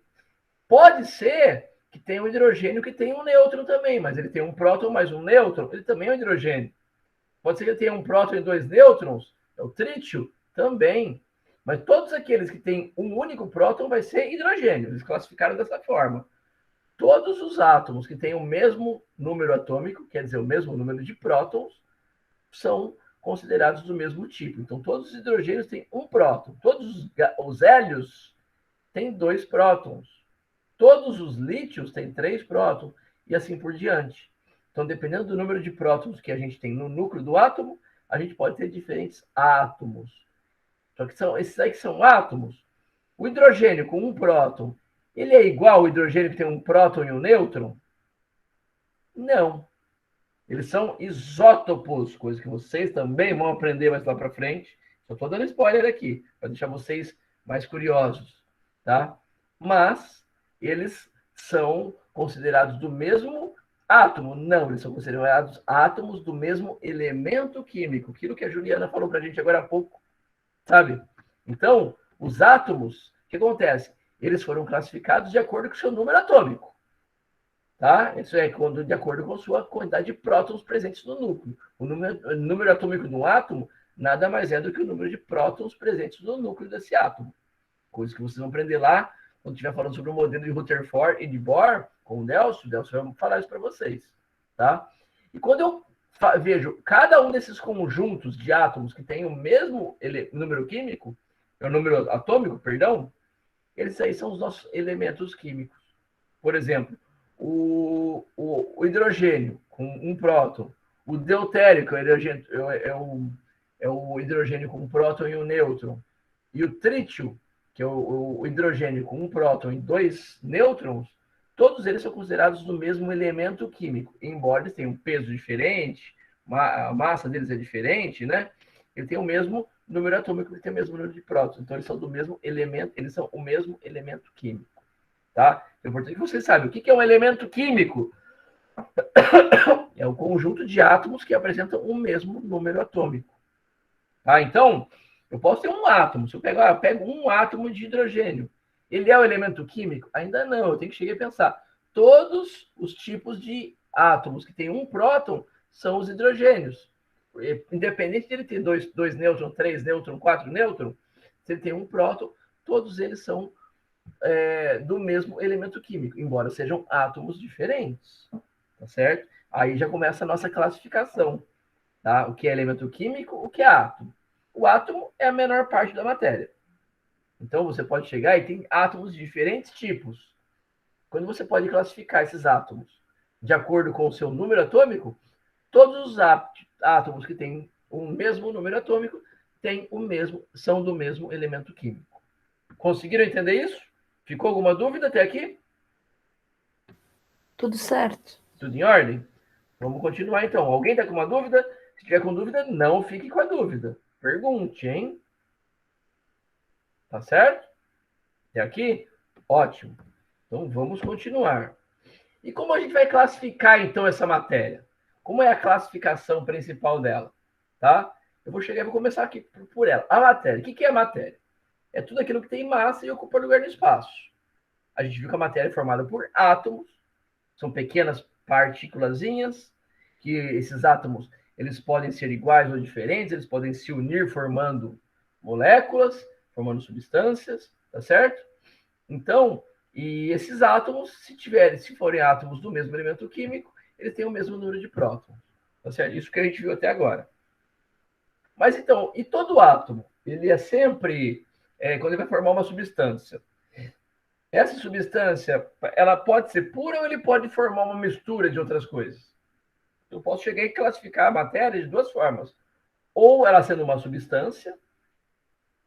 Pode ser que tenha um hidrogênio que tenha um nêutron também, mas ele tem um próton mais um nêutron, ele também é um hidrogênio. Pode ser que ele tenha um próton e dois nêutrons, é o trítio, também. Mas todos aqueles que têm um único próton vai ser hidrogênio. Eles classificaram dessa forma. Todos os átomos que têm o mesmo número atômico, quer dizer, o mesmo número de prótons, são considerados do mesmo tipo. Então, todos os hidrogênios têm um próton. Todos os hélios têm 2 prótons. Todos os lítios têm 3 prótons. E assim por diante. Então, dependendo do número de prótons que a gente tem no núcleo do átomo, a gente pode ter diferentes átomos. Só que esses aí que são átomos. O hidrogênio com um próton, ele é igual ao hidrogênio que tem um próton e um nêutron? Não. Eles são isótopos, coisa que vocês também vão aprender mais lá para frente. Só estou dando spoiler aqui, para deixar vocês mais curiosos, tá? Mas eles são considerados do mesmo átomo? Não, eles são considerados átomos do mesmo elemento químico. Aquilo que a Juliana falou para a gente agora há pouco, sabe? Então, os átomos, o que acontece? Eles foram classificados de acordo com o seu número atômico. Tá? Isso é de acordo com a sua quantidade de prótons presentes no núcleo. O número atômico de um átomo nada mais é do que o número de prótons presentes no núcleo desse átomo. Coisa que vocês vão aprender lá quando estiver falando sobre o modelo de Rutherford e de Bohr, com o Delcio vai falar isso para vocês. Tá? E quando eu vejo cada um desses conjuntos de átomos que tem o mesmo número químico, o número atômico, perdão, eles aí são os nossos elementos químicos. Por exemplo, o hidrogênio com um próton, o deutério, que é o hidrogênio com um próton e um nêutron, e o trítio, que é o hidrogênio com um próton e 2 nêutrons, todos eles são considerados do mesmo elemento químico, embora eles tenham um peso diferente, a massa deles é diferente, né? Ele tem o mesmo número atômico, ele tem o mesmo número de prótons, então eles são do mesmo elemento, eles são o mesmo elemento químico. Tá? É importante que vocês saibam o que é um elemento químico. É um conjunto de átomos que apresentam o mesmo número atômico. Tá? Então, eu posso ter um átomo. Se eu pego um átomo de hidrogênio, ele é um elemento químico? Ainda não, eu tenho que chegar a pensar. Todos os tipos de átomos que têm um próton são os hidrogênios. Independente de ele ter dois nêutrons, 3 nêutrons, 4 nêutrons, se ele tem um próton, todos eles são do mesmo elemento químico, embora sejam átomos diferentes, tá certo? Aí já começa a nossa classificação, tá? O que é elemento químico, o que é átomo. O átomo é a menor parte da matéria. Então, você pode chegar e tem átomos de diferentes tipos. Quando você pode classificar esses átomos de acordo com o seu número atômico, todos os átomos que têm o mesmo número atômico são do mesmo elemento químico. Conseguiram entender isso? Ficou alguma dúvida até aqui? Tudo certo. Tudo em ordem? Vamos continuar então. Alguém está com uma dúvida? Se tiver com dúvida, não fique com a dúvida. Pergunte, hein? Tá certo? Até aqui? Ótimo. Então vamos continuar. E como a gente vai classificar então essa matéria? Como é a classificação principal dela? Tá? Eu vou chegar e vou começar aqui por ela. A matéria. O que é a matéria? É tudo aquilo que tem massa e ocupa lugar no espaço. A gente viu que a matéria é formada por átomos, são pequenas partículazinhas, que esses átomos eles podem ser iguais ou diferentes, eles podem se unir formando moléculas, formando substâncias, tá certo? Então, e esses átomos, se forem átomos do mesmo elemento químico, eles têm o mesmo número de prótons, tá certo? Isso que a gente viu até agora. Mas então, e todo átomo, ele é sempre, quando ele vai formar uma substância, essa substância, ela pode ser pura ou ele pode formar uma mistura de outras coisas? Eu posso chegar e classificar a matéria de duas formas. Ou ela sendo uma substância,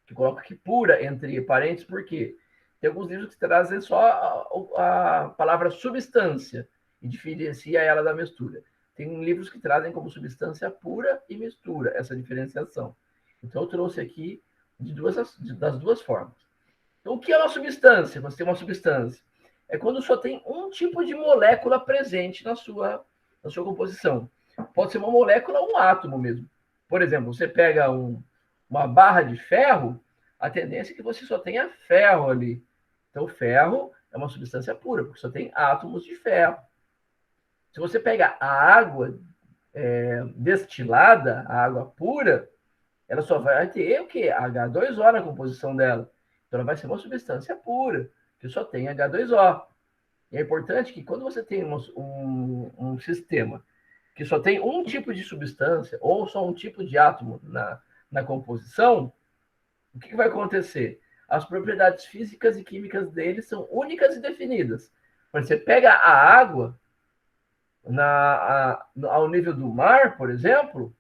que coloca aqui pura entre parênteses, por quê? Tem alguns livros que trazem só a palavra substância e diferencia ela da mistura. Tem livros que trazem como substância pura e mistura, essa diferenciação. Então, eu trouxe aqui das duas formas. Então, o que é uma substância? Você tem uma substância. É quando só tem um tipo de molécula presente na sua composição. Pode ser uma molécula ou um átomo mesmo. Por exemplo, você pega uma barra de ferro, a tendência é que você só tenha ferro ali. Então, o ferro é uma substância pura, porque só tem átomos de ferro. Se você pega a água destilada, a água pura, ela só vai ter o quê? H2O na composição dela. Então, ela vai ser uma substância pura, que só tem H2O. E é importante que quando você tem um sistema que só tem um tipo de substância, ou só um tipo de átomo na composição, o que vai acontecer? As propriedades físicas e químicas dele são únicas e definidas. Quando você pega a água ao nível do mar, por exemplo,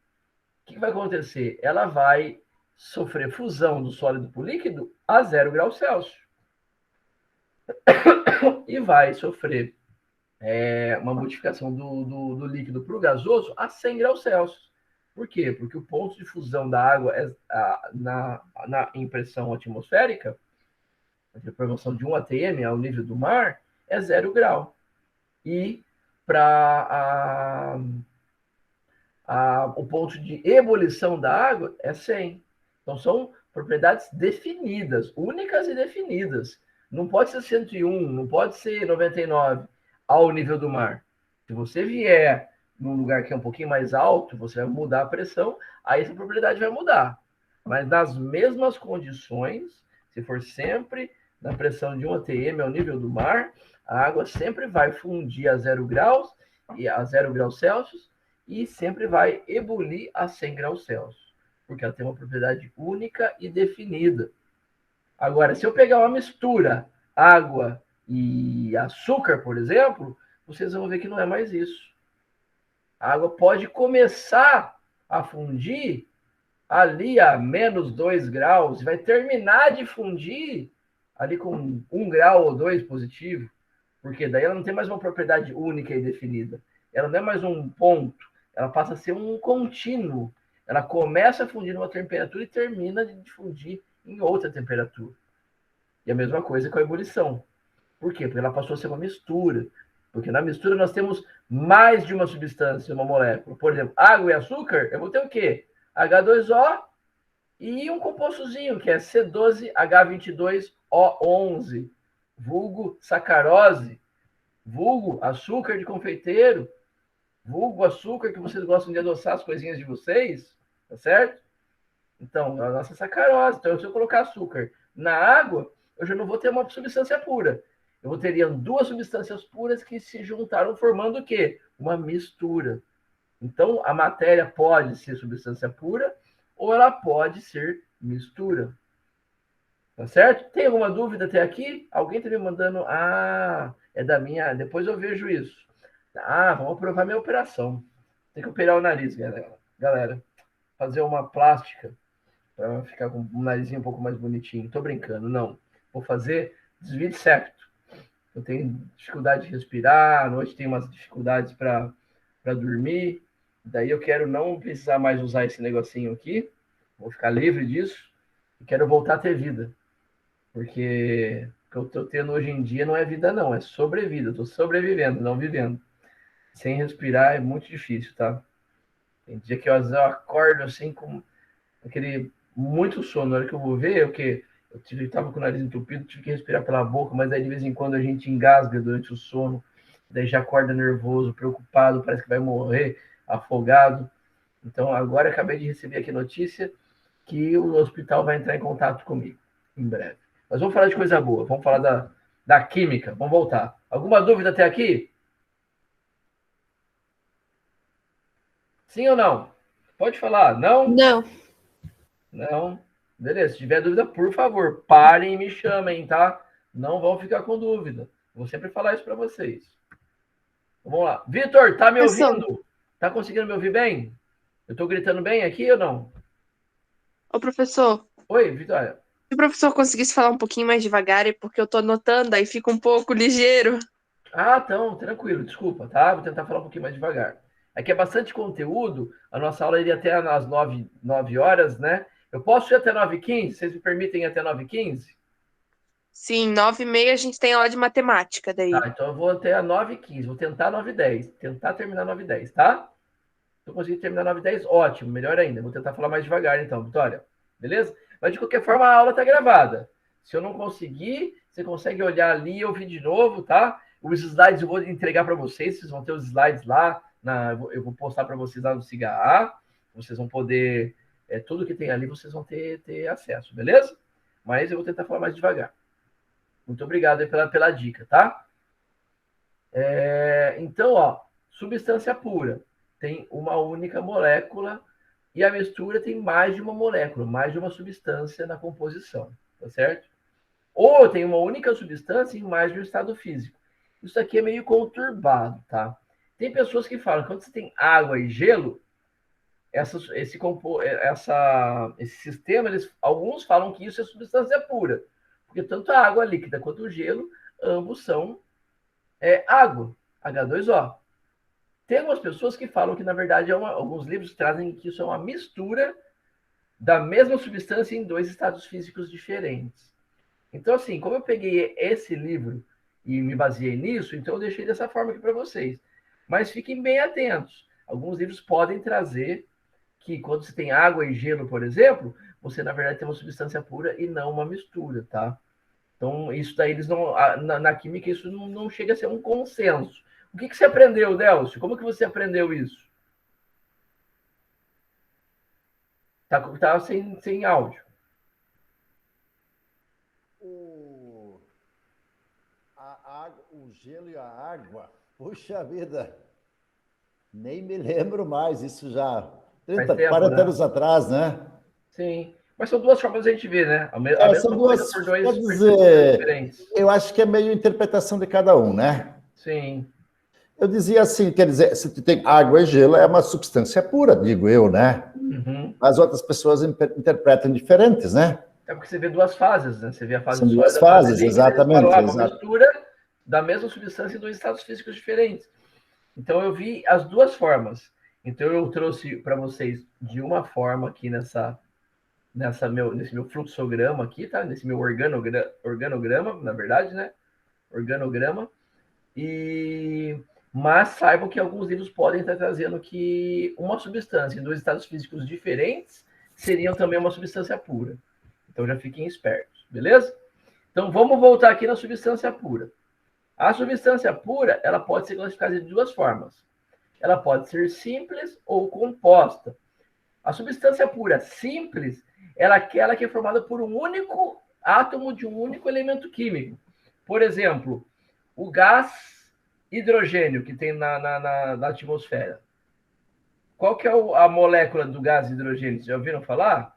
o que vai acontecer? Ela vai sofrer fusão do sólido para o líquido a 0 graus Celsius. E vai sofrer uma modificação do líquido para o gasoso a 100 graus Celsius. Por quê? Porque o ponto de fusão da água em pressão atmosférica, a promoção de 1 atm ao nível do mar, é 0 grau. E para o ponto de ebulição da água é 100. Então, são propriedades definidas, únicas e definidas. Não pode ser 101, não pode ser 99 ao nível do mar. Se você vier num lugar que é um pouquinho mais alto, você vai mudar a pressão, aí essa propriedade vai mudar. Mas nas mesmas condições, se for sempre na pressão de 1 atm ao nível do mar, a água sempre vai fundir a 0 graus, a 0 graus Celsius, e sempre vai ebulir a 100 graus Celsius, porque ela tem uma propriedade única e definida. Agora, se eu pegar uma mistura, água e açúcar, por exemplo, vocês vão ver que não é mais isso. A água pode começar a fundir ali a menos 2 graus, e vai terminar de fundir ali com 1 grau ou 2 positivo, porque daí ela não tem mais uma propriedade única e definida. Ela não é mais um ponto, ela passa a ser um contínuo. Ela começa a fundir numa temperatura e termina de fundir em outra temperatura. E a mesma coisa com a ebulição. Por quê? Porque ela passou a ser uma mistura. Porque na mistura nós temos mais de uma substância, uma molécula. Por exemplo, água e açúcar, eu vou ter o quê? H2O e um compostozinho, que é C12H22O11, vulgo sacarose, vulgo açúcar de confeiteiro, vulgo açúcar que vocês gostam de adoçar as coisinhas de vocês, tá certo? Então, a nossa sacarose. Então, se eu colocar açúcar na água, eu já não vou ter uma substância pura. Eu teria duas substâncias puras que se juntaram formando o quê? Uma mistura. Então, a matéria pode ser substância pura ou ela pode ser mistura. Tá certo? Tem alguma dúvida até aqui? Alguém está me mandando... Ah, é da minha... Depois eu vejo isso. Ah, vamos aprovar minha operação. Tem que operar o nariz, galera. Fazer uma plástica para ficar com um narizinho um pouco mais bonitinho. Tô brincando, não. Vou fazer desvio de septo. Eu tenho dificuldade de respirar, à noite tenho umas dificuldades para dormir. Daí eu quero não precisar mais usar esse negocinho aqui. Vou ficar livre disso. E quero voltar a ter vida. Porque o que eu estou tendo hoje em dia não é vida, não. É sobrevida. Eu estou sobrevivendo, não vivendo. Sem respirar é muito difícil, tá? Tem dia que às vezes eu acordo assim com aquele muito sono. Na hora que eu vou ver, eu estava com o nariz entupido, tive que respirar pela boca, mas aí de vez em quando a gente engasga durante o sono, daí já acorda nervoso, preocupado, parece que vai morrer, afogado. Então agora acabei de receber aqui a notícia que o hospital vai entrar em contato comigo em breve. Mas vamos falar de coisa boa, vamos falar da química, vamos voltar. Alguma dúvida até aqui? Sim ou não? Pode falar, não? Não. Não? Beleza, se tiver dúvida, por favor, parem e me chamem, tá? Não vão ficar com dúvida. Vou sempre falar isso para vocês. Vamos lá. Vitor, tá me ouvindo? Tá conseguindo me ouvir bem? Eu tô gritando bem aqui ou não? Ô, professor, Oi, Vitória. se o professor conseguisse falar um pouquinho mais devagar, é porque eu tô anotando, aí fica um pouco ligeiro. Ah, então, tranquilo, desculpa, tá? Vou tentar falar um pouquinho mais devagar. Aqui é bastante conteúdo, a nossa aula iria até às 9 horas, né? Eu posso ir até 9h15? Vocês me permitem ir até 9h15? Sim, 9h30 a gente tem aula de matemática daí. Tá, então eu vou até a 9h15, vou tentar 9h10, tentar terminar 9h10, tá? Se eu conseguir terminar 9h10, ótimo, melhor ainda. Vou tentar falar mais devagar então, Vitória. Beleza? Mas de qualquer forma, a aula tá gravada. Se eu não conseguir, você consegue olhar ali e ouvir de novo, tá? Os slides eu vou entregar para vocês, vocês vão ter os slides lá, eu vou postar para vocês lá no SIGA. Vocês vão poder, tudo que tem ali, vocês vão ter acesso, beleza? Mas eu vou tentar falar mais devagar. Muito obrigado aí pela dica, tá? Então, ó, substância pura tem uma única molécula e a mistura tem mais de uma molécula, mais de uma substância na composição, tá certo? Ou tem uma única substância em mais de um estado físico. Isso aqui é meio conturbado, tá? Tem pessoas que falam que quando você tem água e gelo, esse sistema, alguns falam que isso é substância pura, porque tanto a água líquida quanto o gelo, ambos são água, H2O. Tem algumas pessoas que falam que, na verdade, alguns livros trazem que isso é uma mistura da mesma substância em dois estados físicos diferentes. Então, assim, como eu peguei esse livro e me baseei nisso, então eu deixei dessa forma aqui para vocês. Mas fiquem bem atentos. Alguns livros podem trazer que quando você tem água e gelo, por exemplo, você, na verdade, tem uma substância pura e não uma mistura, tá? Então, isso daí, eles não, na química, isso não chega a ser um consenso. O que você aprendeu, Delcio? Como que você aprendeu isso? Tá sem áudio. O gelo e a água, puxa vida, nem me lembro mais, isso já 30, 40 anos atrás, né? Sim, mas são duas formas de a gente ver, né? São duas, quer dizer, eu acho que é meio interpretação de cada um, né? Sim. Eu dizia assim, quer dizer, se tu tem água e gelo, é uma substância pura, digo eu, né? Uhum. As outras pessoas interpretam diferentes, né? É porque você vê duas fases, né? Você vê a fase são duas fases, líquida, exatamente. Uma mistura da mesma substância em dois estados físicos diferentes. Então, eu vi as duas formas. Então, eu trouxe para vocês de uma forma aqui nesse meu fluxograma aqui, tá? Nesse meu organograma, na verdade, né? Organograma. Mas saibam que alguns livros podem estar trazendo que uma substância em dois estados físicos diferentes seriam também uma substância pura. Então, já fiquem espertos, beleza? Então, vamos voltar aqui na substância pura. A substância pura, ela pode ser classificada de duas formas. Ela pode ser simples ou composta. A substância pura simples, ela é aquela que é formada por um único átomo de um único elemento químico. Por exemplo, o gás hidrogênio que tem na atmosfera. Qual que é a molécula do gás hidrogênio? Vocês já ouviram falar?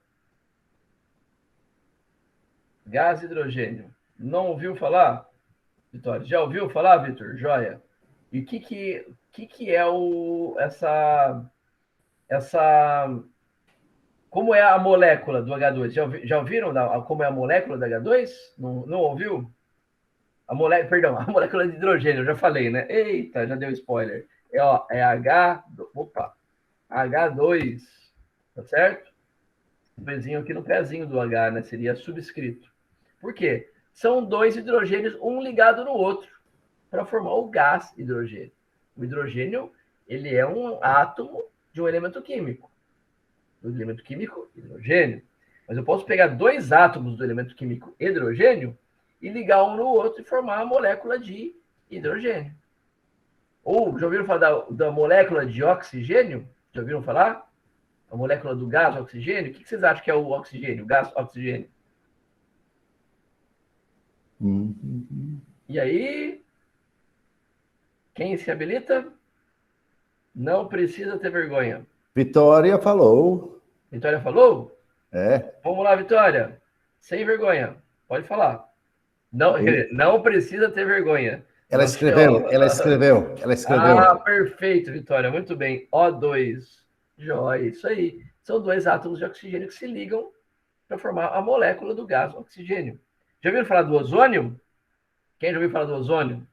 Gás hidrogênio. Não ouviu falar, Vitória? Já ouviu falar, Vitor? Joia. E o que é essa... Como é a molécula do H2? Já ouviram como é a molécula do H2? Não ouviu? A molécula de hidrogênio, eu já falei, né? Eita, já deu spoiler. É H2, tá certo? Um pezinho aqui no pezinho do H, né? Seria subscrito. Por quê? São dois hidrogênios, um ligado no outro, para formar o gás hidrogênio. O hidrogênio, ele é um átomo de um elemento químico. Do elemento químico, hidrogênio. Mas eu posso pegar dois átomos do elemento químico hidrogênio e ligar um no outro e formar a molécula de hidrogênio. Ou, já ouviram falar da molécula de oxigênio? Já ouviram falar? A molécula do gás oxigênio? O que vocês acham que é o oxigênio, o gás oxigênio? E aí, quem se habilita? Não precisa ter vergonha. Vitória falou. Vitória falou? É. Vamos lá, Vitória. Sem vergonha. Pode falar. Não precisa ter vergonha. Ela escreveu. Ah, perfeito, Vitória. Muito bem. O2. Jóia, isso aí. São dois átomos de oxigênio que se ligam para formar a molécula do gás oxigênio. Já ouviram falar do ozônio? Quem já ouviu falar do ozônio?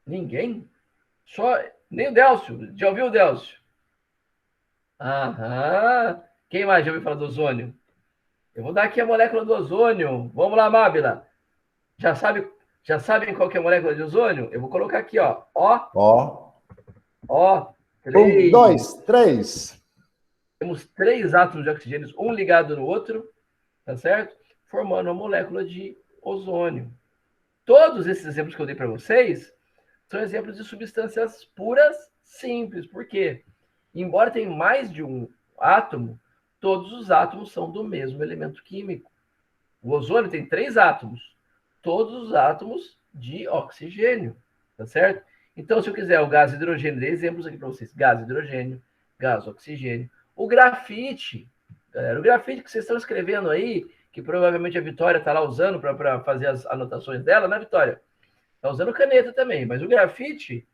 Ninguém? Nem o Délcio. Já ouviu o Délcio? Aham. Quem mais já ouviu falar do ozônio? Eu vou dar aqui a molécula do ozônio. Vamos lá, Mábila. Já sabem qual que é a molécula de ozônio? Eu vou colocar aqui, ó. Ó. 3. 1, 2, 3. Temos 3 átomos de oxigênio, um ligado no outro, tá certo? Formando uma molécula de ozônio. Todos esses exemplos que eu dei para vocês são exemplos de substâncias puras simples. Por quê? Embora tenha mais de um átomo, todos os átomos são do mesmo elemento químico. O ozônio tem 3 átomos, todos os átomos de oxigênio, tá certo? Então, se eu quiser o gás hidrogênio, dei exemplos aqui para vocês: gás hidrogênio, gás oxigênio. O grafite, galera, o grafite que vocês estão escrevendo aí, que provavelmente a Vitória está lá usando para fazer as anotações dela, né, Vitória? Está usando caneta também, mas o grafite...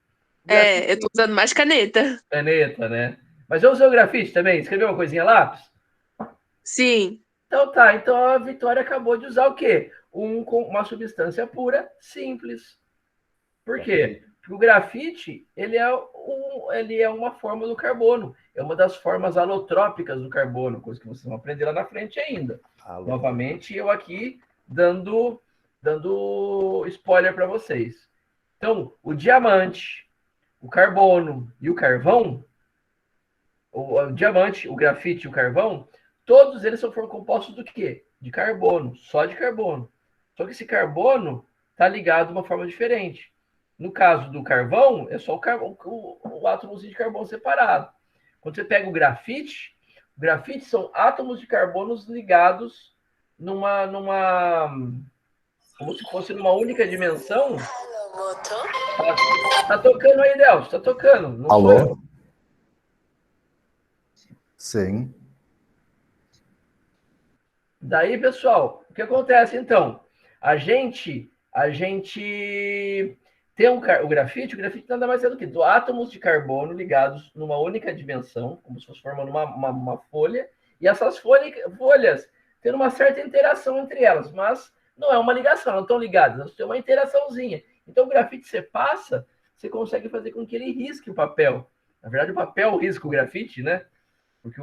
eu estou usando mais caneta. Caneta, né? Mas eu usei o grafite também? Escreveu uma coisinha lápis? Sim. Então tá, então a Vitória acabou de usar o quê? Uma substância pura, simples. Por quê? Porque o grafite, ele é uma forma do carbono. É uma das formas alotrópicas do carbono, coisa que vocês vão aprender lá na frente ainda. Novamente, eu aqui dando spoiler para vocês. Então, o diamante, o carbono e o carvão, o diamante, o grafite e o carvão, todos eles são compostos do quê? De carbono, só de carbono. Só que esse carbono está ligado de uma forma diferente. No caso do carvão, é só o átomozinho de carbono separado. Quando você pega o grafite são átomos de carbono ligados como se fosse numa única dimensão. Tá tocando aí, Delcio, tá tocando. Não alô? Sim. Daí, pessoal, o que acontece então? A gente tem o grafite nada mais é do que átomos de carbono ligados numa única dimensão, como se fosse formando uma folha, e essas folhas tendo uma certa interação entre elas, mas não é uma ligação, não estão ligadas, elas têm uma interaçãozinha. Então, o grafite você consegue fazer com que ele risque o papel. Na verdade, o papel risca o grafite, né? Porque,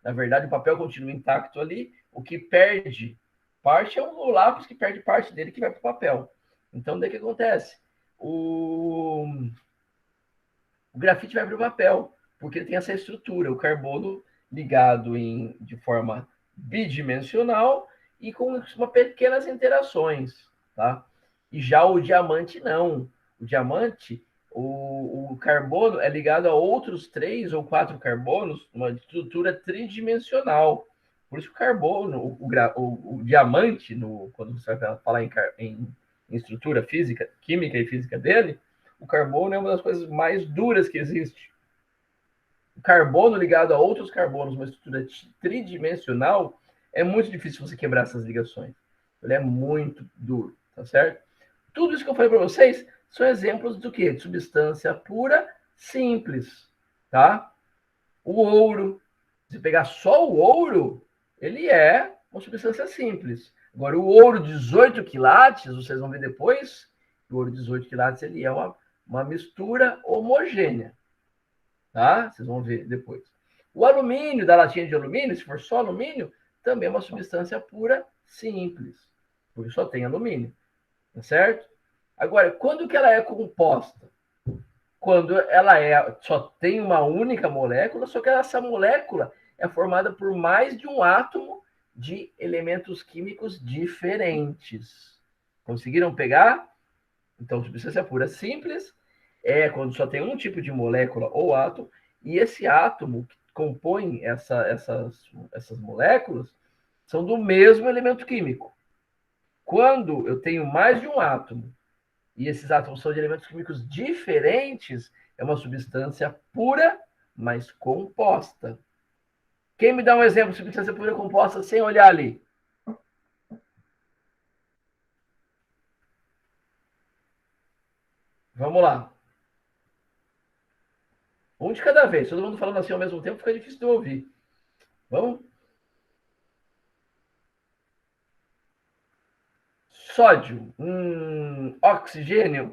na verdade, o papel continua intacto ali, o que perde parte é o lápis que perde parte dele que vai para o papel. Então, daí o que acontece? O grafite vai para o papel, porque ele tem essa estrutura, o carbono ligado de forma bidimensional e com pequenas interações, tá? E já o diamante não. O diamante, o carbono é ligado a outros 3 ou 4 carbonos, uma estrutura tridimensional. Por isso que o carbono, o diamante, quando você vai falar em estrutura física, química e física dele, o carbono é uma das coisas mais duras que existe. O carbono ligado a outros carbonos, uma estrutura tridimensional, é muito difícil você quebrar essas ligações. Ele é muito duro, tá certo? Tudo isso que eu falei para vocês são exemplos do quê? De substância pura, simples, tá? O ouro, se pegar só o ouro, ele é uma substância simples. Agora, o ouro 18 quilates, vocês vão ver depois, o ouro 18 quilates, ele é uma mistura homogênea, tá? Vocês vão ver depois. O alumínio, da latinha de alumínio, se for só alumínio, também é uma substância pura, simples, porque só tem alumínio, tá certo? Agora, quando que ela é composta? Quando ela só tem uma única molécula, só que essa molécula é formada por mais de um átomo de elementos químicos diferentes. Conseguiram pegar? Então, substância pura simples é quando só tem um tipo de molécula ou átomo, e esse átomo que compõe essas moléculas são do mesmo elemento químico. Quando eu tenho mais de um átomo e esses átomos são de elementos químicos diferentes, é uma substância pura, mas composta. Quem me dá um exemplo de substância pura composta sem olhar ali? Vamos lá. Um de cada vez. Todo mundo falando assim ao mesmo tempo fica difícil de ouvir. Vamos? Sódio. Oxigênio.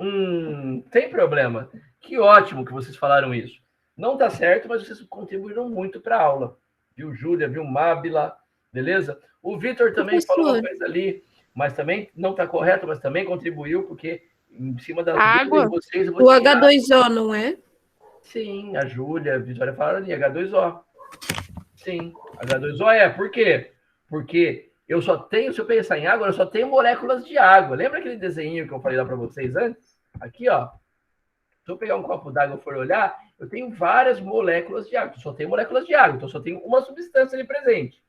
Tem problema. Que ótimo que vocês falaram isso. Não está certo, mas vocês contribuíram muito para a aula. Viu, Júlia? Viu, Mábila? Beleza? O Vitor também falou uma coisa ali, mas também não está correto, mas também contribuiu, porque em cima das água, de vocês... Eu vou o H2O, não é? Sim, a Júlia, a Vitória falaram ali, H2O. Sim, H2O é. Por quê? Porque eu só tenho, se eu pensar em água, eu só tenho moléculas de água. Lembra aquele desenho que eu falei lá para vocês antes? Aqui, ó. Se eu pegar um copo d'água e for olhar, eu tenho várias moléculas de água. Eu só tenho moléculas de água, então eu só tenho uma substância ali presente.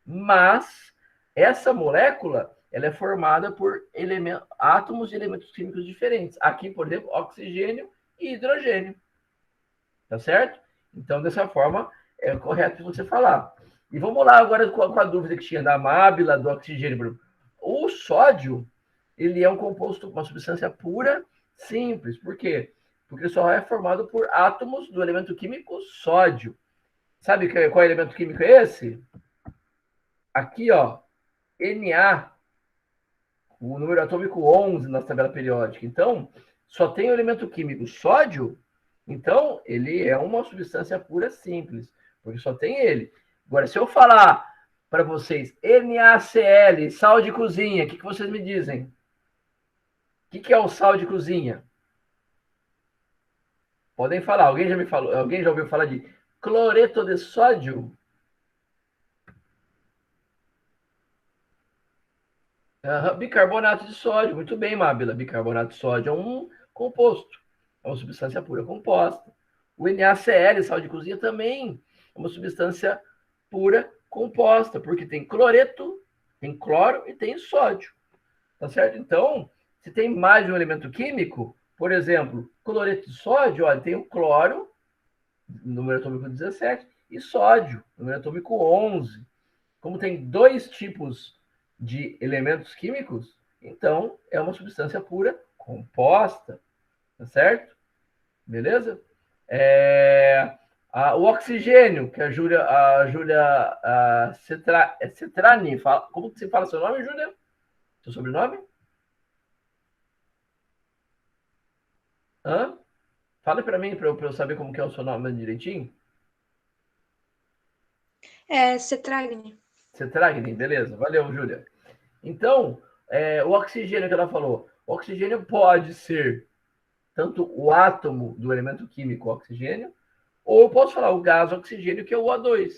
Mas essa molécula, ela é formada por átomos de elementos químicos diferentes. Aqui, por exemplo, oxigênio e hidrogênio. Tá certo? Então, dessa forma, é correto você falar. E vamos lá agora com a dúvida que tinha da Mábila, do oxigênio. O sódio, ele é um composto, uma substância pura, simples. Por quê? Porque só é formado por átomos do elemento químico sódio. Sabe qual elemento químico é esse? Aqui, ó, Na, o número atômico 11 na tabela periódica. Então, só tem o elemento químico sódio, então ele é uma substância pura simples, porque só tem ele. Agora, se eu falar para vocês NaCl, sal de cozinha, o que vocês me dizem? O que é o sal de cozinha? Podem falar. Alguém já me falou? Alguém já ouviu falar de cloreto de sódio? Bicarbonato de sódio. Muito bem, Mábila. Bicarbonato de sódio é um composto. É uma substância pura composta. O NaCl, sal de cozinha, também é uma substância pura composta, porque tem cloreto, tem cloro e tem sódio. Tá certo? Então, se tem mais de um elemento químico, por exemplo, cloreto de sódio, olha, tem o cloro, número atômico 17, e sódio, número atômico 11. Como tem dois tipos de elementos químicos, então é uma substância pura composta. Tá certo? Beleza? O oxigênio, que a Júlia Cetrani fala. Como que você fala seu nome, Júlia? Seu sobrenome? Fala para mim, para eu saber como que é o seu nome direitinho. Cetragni. Cetragni, beleza. Valeu, Júlia. Então, o oxigênio que ela falou. O oxigênio pode ser tanto o átomo do elemento químico oxigênio, ou eu posso falar o gás oxigênio, que é o O2.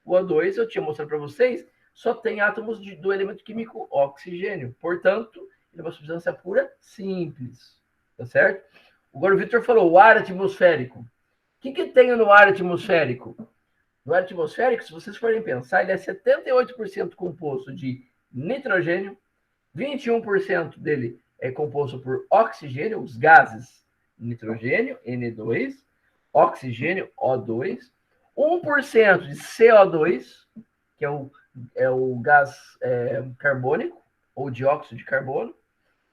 O O2, eu tinha mostrado para vocês, só tem átomos do elemento químico oxigênio. Portanto, ele é uma substância pura simples. Tá certo? Agora o Vitor falou o ar atmosférico. O que tem no ar atmosférico? no ar atmosférico, se vocês forem pensar, ele é 78% composto de nitrogênio, 21% dele é composto por oxigênio, os gases nitrogênio, N2, oxigênio, O2, 1% de CO2, que é o gás carbônico, ou dióxido de carbono,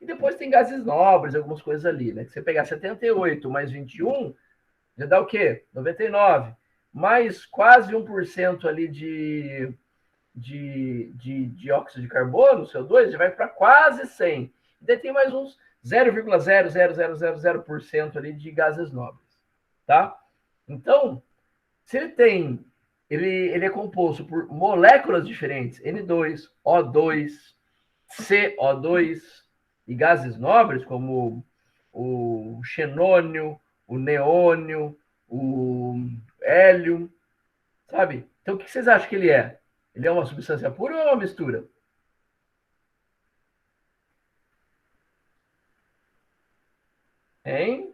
e depois tem gases nobres, algumas coisas ali, né? Que você pegar 78 mais 21, já dá o quê? 99. Mais quase 1% ali de dióxido de carbono, CO2, já vai para quase 100. E daí tem mais uns 0,00000% ali de gases nobres, tá? Então, se ele é composto por moléculas diferentes, N2, O2, CO2 e gases nobres, como o xenônio, o neônio, o hélio, sabe? Então, o que vocês acham que ele é? Ele é uma substância pura ou é uma mistura? Hein?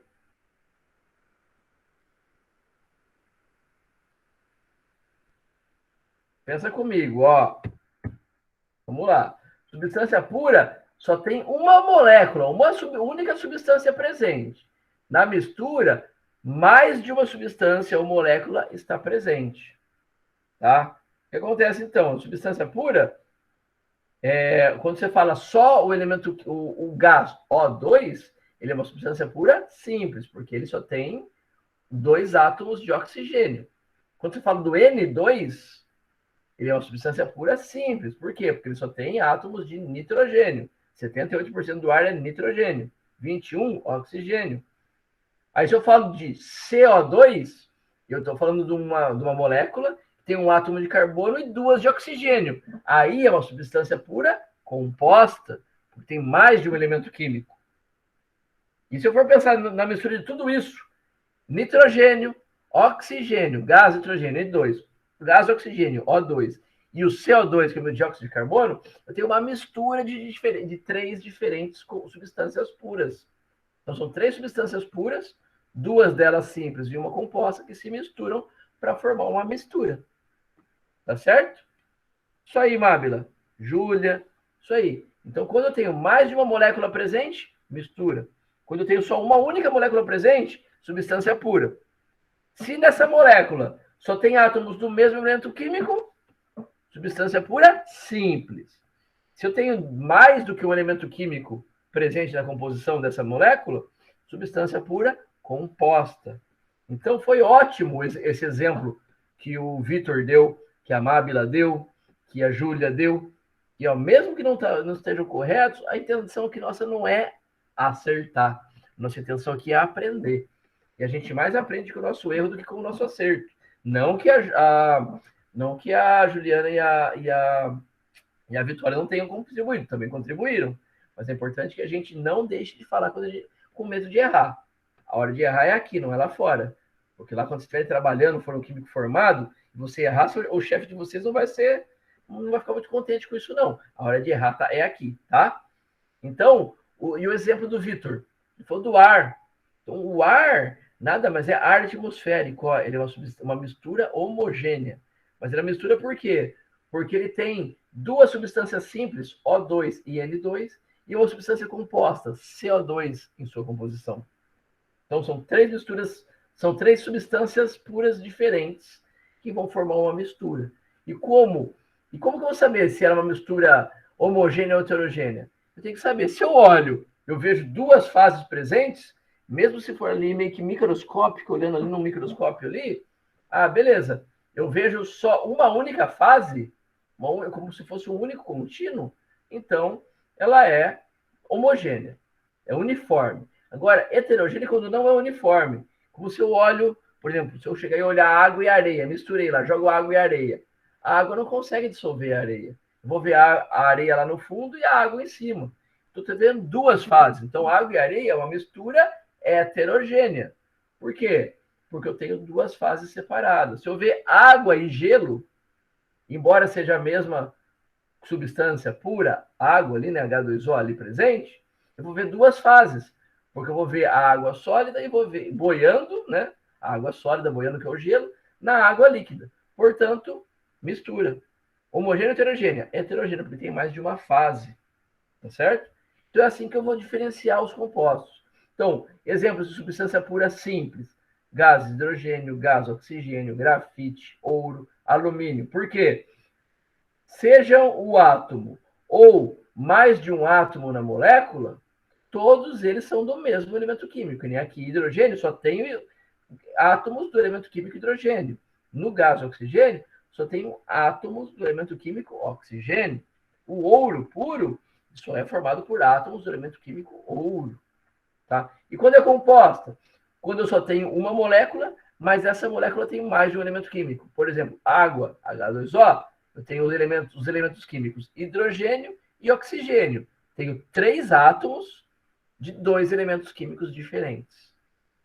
Pensa comigo, ó. Vamos lá. Substância pura só tem uma molécula, uma única substância presente. Na mistura, mais de uma substância ou molécula está presente. Tá? O que acontece então? Substância pura, quando você fala só o elemento, o gás O2, ele é uma substância pura simples, porque ele só tem 2 átomos de oxigênio. Quando você fala do N2, ele é uma substância pura simples. Por quê? Porque ele só tem átomos de nitrogênio. 78% do ar é nitrogênio. 21% oxigênio. Aí se eu falo de CO2, eu estou falando de uma molécula que tem um átomo de carbono e 2 de oxigênio. Aí é uma substância pura composta, porque tem mais de um elemento químico. E se eu for pensar na mistura de tudo isso, nitrogênio, oxigênio, gás nitrogênio, N2, gás oxigênio, O2, e o CO2, que é o meu dióxido de carbono, eu tenho uma mistura de 3 diferentes substâncias puras. Então, são 3 substâncias puras, 2 delas simples e uma composta, que se misturam para formar uma mistura. Tá certo? Isso aí, Mábila. Júlia, isso aí. Então, quando eu tenho mais de uma molécula presente, mistura. Quando eu tenho só uma única molécula presente, substância pura. Se nessa molécula só tem átomos do mesmo elemento químico, substância pura simples. Se eu tenho mais do que um elemento químico presente na composição dessa molécula, substância pura composta. Então foi ótimo esse exemplo que o Vitor deu, que a Mábila deu, que a Júlia deu, e mesmo que não estejam corretos, a intenção aqui nossa não é acertar. Nossa intenção aqui é aprender. E a gente mais aprende com o nosso erro do que com o nosso acerto. Não que a Juliana e a Vitória não tenham contribuído, também contribuíram. Mas é importante que a gente não deixe de falar com medo de errar. A hora de errar é aqui, não é lá fora. Porque lá quando você estiver trabalhando, for um químico formado, você errar, o chefe de vocês não vai ficar muito contente com isso, não. A hora de errar é aqui, tá? Então, e o exemplo do Vitor? Ele falou do ar. Então, o ar nada mais é ar atmosférico. Ó, ele é uma mistura homogênea. Mas ele é mistura por quê? Porque ele tem 2 substâncias simples, O2 e N2, e uma substância composta, CO2, em sua composição. Então, são 3 misturas, são 3 substâncias puras diferentes que vão formar uma mistura. E como que eu vou saber se era uma mistura homogênea ou heterogênea? Eu tenho que saber. Se eu olho, eu vejo 2 fases presentes, mesmo se for ali meio que microscópico, olhando ali no microscópio ali, beleza. Eu vejo só uma única fase, como se fosse um único contínuo, então ela é homogênea, é uniforme. Agora, heterogênea quando não é uniforme. Como se eu olho, por exemplo, se eu chegar e olhar água e areia, misturei lá, jogo água e areia. A água não consegue dissolver a areia. Eu vou ver a areia lá no fundo e a água em cima. Estou vendo 2 fases. Então, água e areia é uma mistura heterogênea. Por quê? Porque eu tenho 2 fases separadas. Se eu ver água e gelo, embora seja a mesma substância pura, água ali, né, H2O ali presente, eu vou ver 2 fases. Porque eu vou ver a água sólida e vou ver boiando, né, a água sólida boiando, que é o gelo, na água líquida. Portanto, mistura. Homogênea ou heterogênea? Heterogênea, porque tem mais de uma fase. Tá certo? Então é assim que eu vou diferenciar os compostos. Então, exemplos de substância pura simples. Gás, hidrogênio, gás, oxigênio, grafite, ouro, alumínio. Por quê? Sejam o átomo ou mais de um átomo na molécula, todos eles são do mesmo elemento químico. Nem aqui, hidrogênio só tem átomos do elemento químico hidrogênio. No gás oxigênio, só tem átomos do elemento químico oxigênio. O ouro puro só é formado por átomos do elemento químico ouro. Tá? E quando é composta? Quando eu só tenho uma molécula, mas essa molécula tem mais de um elemento químico. Por exemplo, água, H2O, eu tenho os elementos químicos hidrogênio e oxigênio. Tenho 3 átomos de 2 elementos químicos diferentes.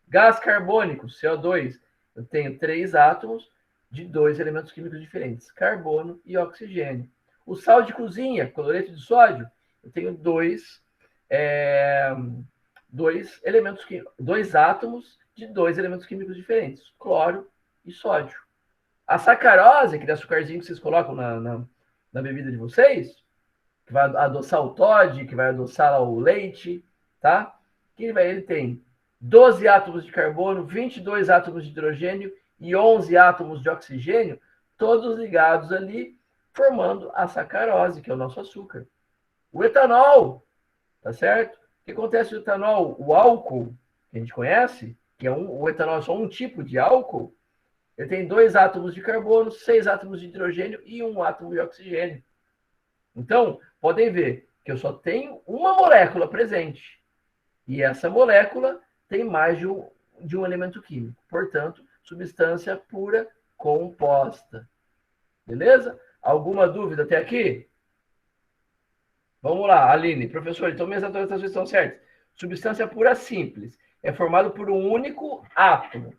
Gás carbônico, CO2, eu tenho 3 átomos de 2 elementos químicos diferentes, carbono e oxigênio. O sal de cozinha, cloreto de sódio, eu tenho 2 átomos de 2 elementos químicos diferentes, cloro e sódio. A sacarose, aquele açucarzinho que vocês colocam na bebida de vocês, que vai adoçar o Toddy, que vai adoçar o leite, tá? Ele tem 12 átomos de carbono, 22 átomos de hidrogênio e 11 átomos de oxigênio, todos ligados ali, formando a sacarose, que é o nosso açúcar. O etanol, tá certo? O que acontece com o etanol? O álcool, que a gente conhece, que o etanol é só um tipo de álcool, ele tem 2 átomos de carbono, 6 átomos de hidrogênio e 1 átomo de oxigênio. Então, podem ver que eu só tenho uma molécula presente. E essa molécula tem mais de um elemento químico. Portanto, substância pura composta. Beleza? Alguma dúvida até aqui? Vamos lá, Aline. Professor, então minhas atualizações estão certas. Substância pura simples. É formado por um único átomo.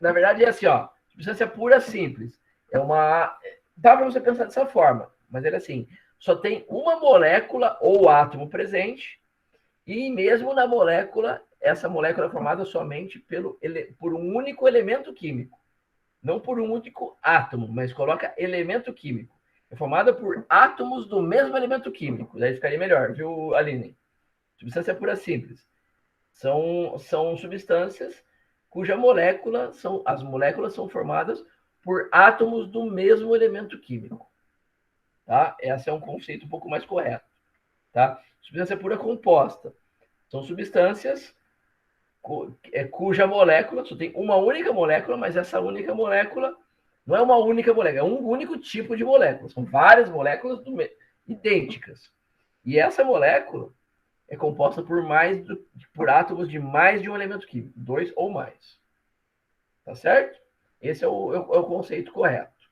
Na verdade, é assim, ó. Substância pura simples. Dá para você pensar dessa forma, mas é assim. Só tem uma molécula ou átomo presente, e mesmo na molécula, essa molécula é formada somente por um único elemento químico. Não por um único átomo, mas coloca elemento químico. É formada por átomos do mesmo elemento químico. Daí ficaria melhor, viu, Aline? Substância pura simples. São substâncias cuja as moléculas são formadas por átomos do mesmo elemento químico. Tá? Esse é um conceito um pouco mais correto. Tá? Substância pura composta. São substâncias cuja molécula, só tem uma única molécula, mas essa única molécula não é uma única molécula, é um único tipo de molécula. São várias moléculas idênticas. E essa molécula é composta por átomos de mais de um elemento químico, 2 ou mais. Tá certo? Esse é o conceito correto.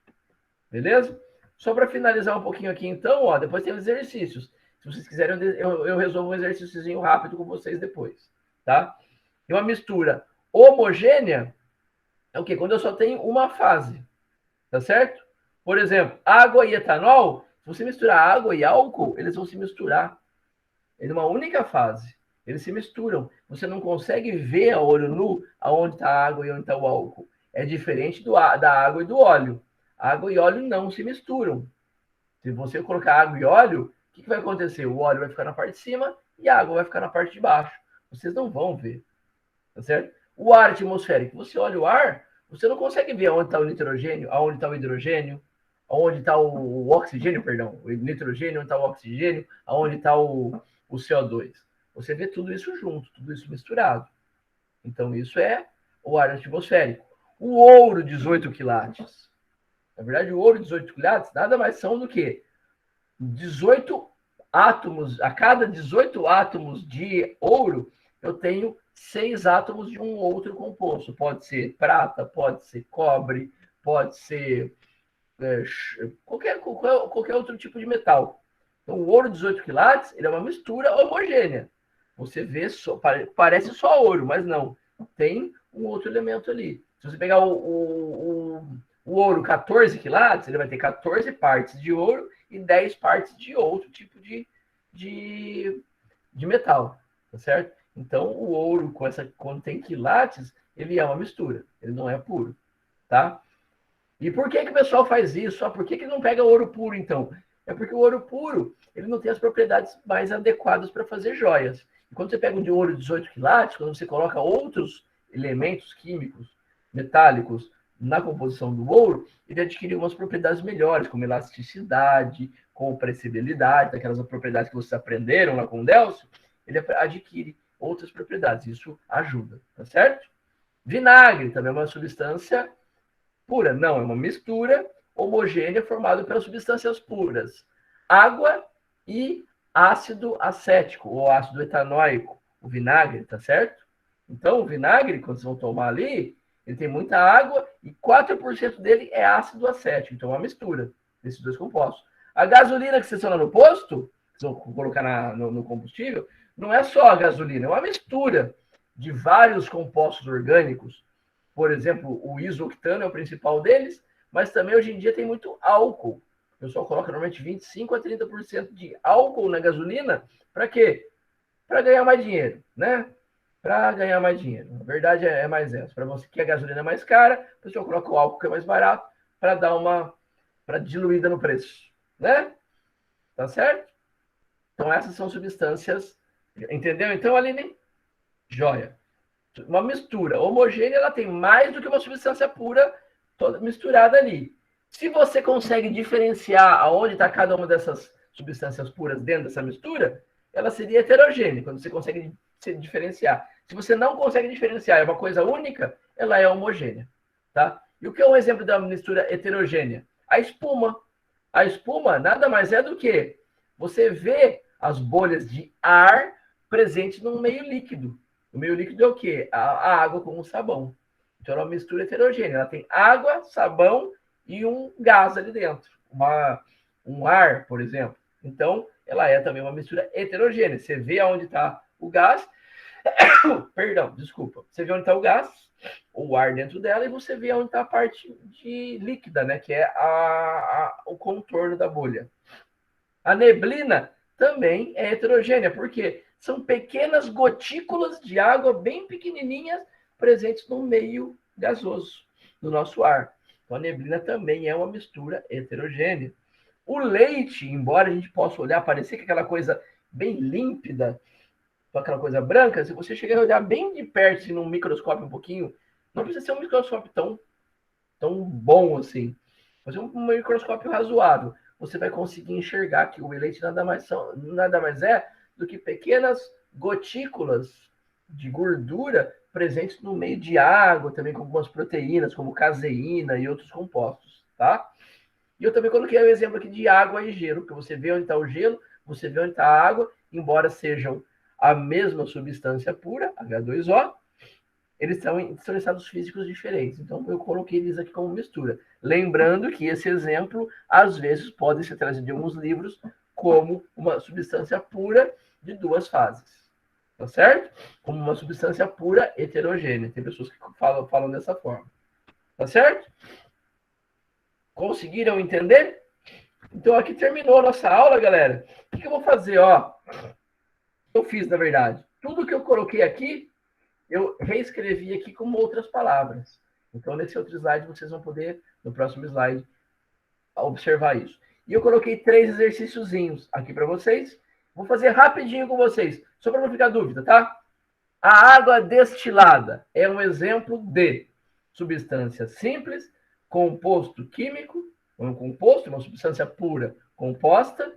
Beleza? Só para finalizar um pouquinho aqui, então, ó, depois tem os exercícios. Se vocês quiserem, eu resolvo um exercíciozinho rápido com vocês depois. Tá? E uma mistura homogênea é o quê? Quando eu só tenho uma fase. Tá certo? Por exemplo, água e etanol, se você misturar água e álcool, eles vão se misturar. É numa única fase. Eles se misturam. Você não consegue ver a olho nu aonde está a água e onde está o álcool. É diferente da água e do óleo. Água e óleo não se misturam. Se você colocar água e óleo, o que vai acontecer? O óleo vai ficar na parte de cima e a água vai ficar na parte de baixo. Vocês não vão ver. Tá certo? O ar atmosférico. Você olha o ar, você não consegue ver aonde está o nitrogênio, aonde está o hidrogênio, aonde está o oxigênio, perdão. O nitrogênio, onde está o oxigênio, aonde está o CO2. Você vê tudo isso junto, tudo isso misturado. Então, isso é o ar atmosférico. O ouro, 18 quilates. Na verdade, o ouro, 18 quilates, nada mais são do que 18 átomos. A cada 18 átomos de ouro, eu tenho 6 átomos de um outro composto. Pode ser prata, pode ser cobre, pode ser qualquer outro tipo de metal. Então, o ouro 18 quilates, ele é uma mistura homogênea. Você vê, parece só ouro, mas não. Tem um outro elemento ali. Se você pegar o ouro 14 quilates, ele vai ter 14 partes de ouro e 10 partes de outro tipo de metal. Tá certo? Então, o ouro, quando tem quilates, ele é uma mistura. Ele não é puro. Tá? E por que que o pessoal faz isso? Por que que não pega ouro puro, então? É porque o ouro puro, ele não tem as propriedades mais adequadas para fazer joias. E quando você pega um de ouro 18 quilates, quando você coloca outros elementos químicos, metálicos, na composição do ouro, ele adquire umas propriedades melhores, como elasticidade, compressibilidade, daquelas propriedades que vocês aprenderam lá com o Delcio, ele adquire outras propriedades. Isso ajuda, tá certo? Vinagre também é uma substância pura. Não, é uma mistura homogênea formada pelas substâncias puras. Água e ácido acético, ou ácido etanóico, o vinagre, tá certo? Então, o vinagre, quando vocês vão tomar ali, ele tem muita água e 4% dele é ácido acético. Então, é uma mistura desses dois compostos. A gasolina que vocês estão lá no posto, que vocês vão colocar no combustível, não é só a gasolina, é uma mistura de vários compostos orgânicos. Por exemplo, o isoctano é o principal deles, mas também hoje em dia tem muito álcool. O pessoal coloca normalmente 25% a 30% de álcool na gasolina. Para quê? Para ganhar mais dinheiro, né? Para ganhar mais dinheiro. A verdade é mais essa. Para você que a gasolina é mais cara, o pessoal coloca o álcool que é mais barato para dar para diluída no preço, né? Tá certo? Então essas são substâncias, entendeu? Então, Aline, joia. Uma mistura homogênea, ela tem mais do que uma substância pura toda misturada ali. Se você consegue diferenciar aonde está cada uma dessas substâncias puras dentro dessa mistura, ela seria heterogênea, quando você consegue diferenciar. Se você não consegue diferenciar, é uma coisa única, ela é homogênea, tá? E o que é um exemplo da mistura heterogênea? A espuma. A espuma nada mais é do que você vê as bolhas de ar presentes no meio líquido. O meio líquido é o quê? A água com o sabão. Então, é uma mistura heterogênea. Ela tem água, sabão e um gás ali dentro. Um ar, por exemplo. Então, ela é também uma mistura heterogênea. Você vê onde está o gás. Perdão, desculpa. Você vê onde está o gás, o ar dentro dela, e você vê onde está a parte de líquida, né? Que é o contorno da bolha. A neblina também é heterogênea, porque são pequenas gotículas de água bem pequenininhas presentes no meio gasoso do nosso ar. Então, a neblina também é uma mistura heterogênea. O leite, embora a gente possa olhar, parecer que aquela coisa bem límpida, aquela coisa branca, se você chegar a olhar bem de perto, assim, num microscópio um pouquinho, não precisa ser um microscópio tão bom assim, mas um microscópio razoável, você vai conseguir enxergar que o leite nada mais é do que pequenas gotículas de gordura presentes no meio de água, também com algumas proteínas, como caseína e outros compostos, tá? E eu também coloquei o exemplo aqui de água e gelo, porque você vê onde está o gelo, você vê onde está a água, embora sejam a mesma substância pura, H2O, eles estão em estados físicos diferentes. Então, eu coloquei eles aqui como mistura. Lembrando que esse exemplo, às vezes, pode ser trazido em alguns livros como uma substância pura de duas fases. Tá certo? Como uma substância pura heterogênea. Tem pessoas que falam dessa forma. Tá certo? Conseguiram entender? Então, aqui terminou a nossa aula, galera. O que eu vou fazer? Eu fiz, na verdade. Tudo que eu coloquei aqui, eu reescrevi aqui com outras palavras. Então, nesse outro slide, vocês vão poder, no próximo slide, observar isso. E eu coloquei 3 exercíciozinhos aqui para vocês. Vou fazer rapidinho com vocês, só para não ficar dúvida, tá? A água destilada é um exemplo de substância simples, composto químico, um composto, uma substância pura composta,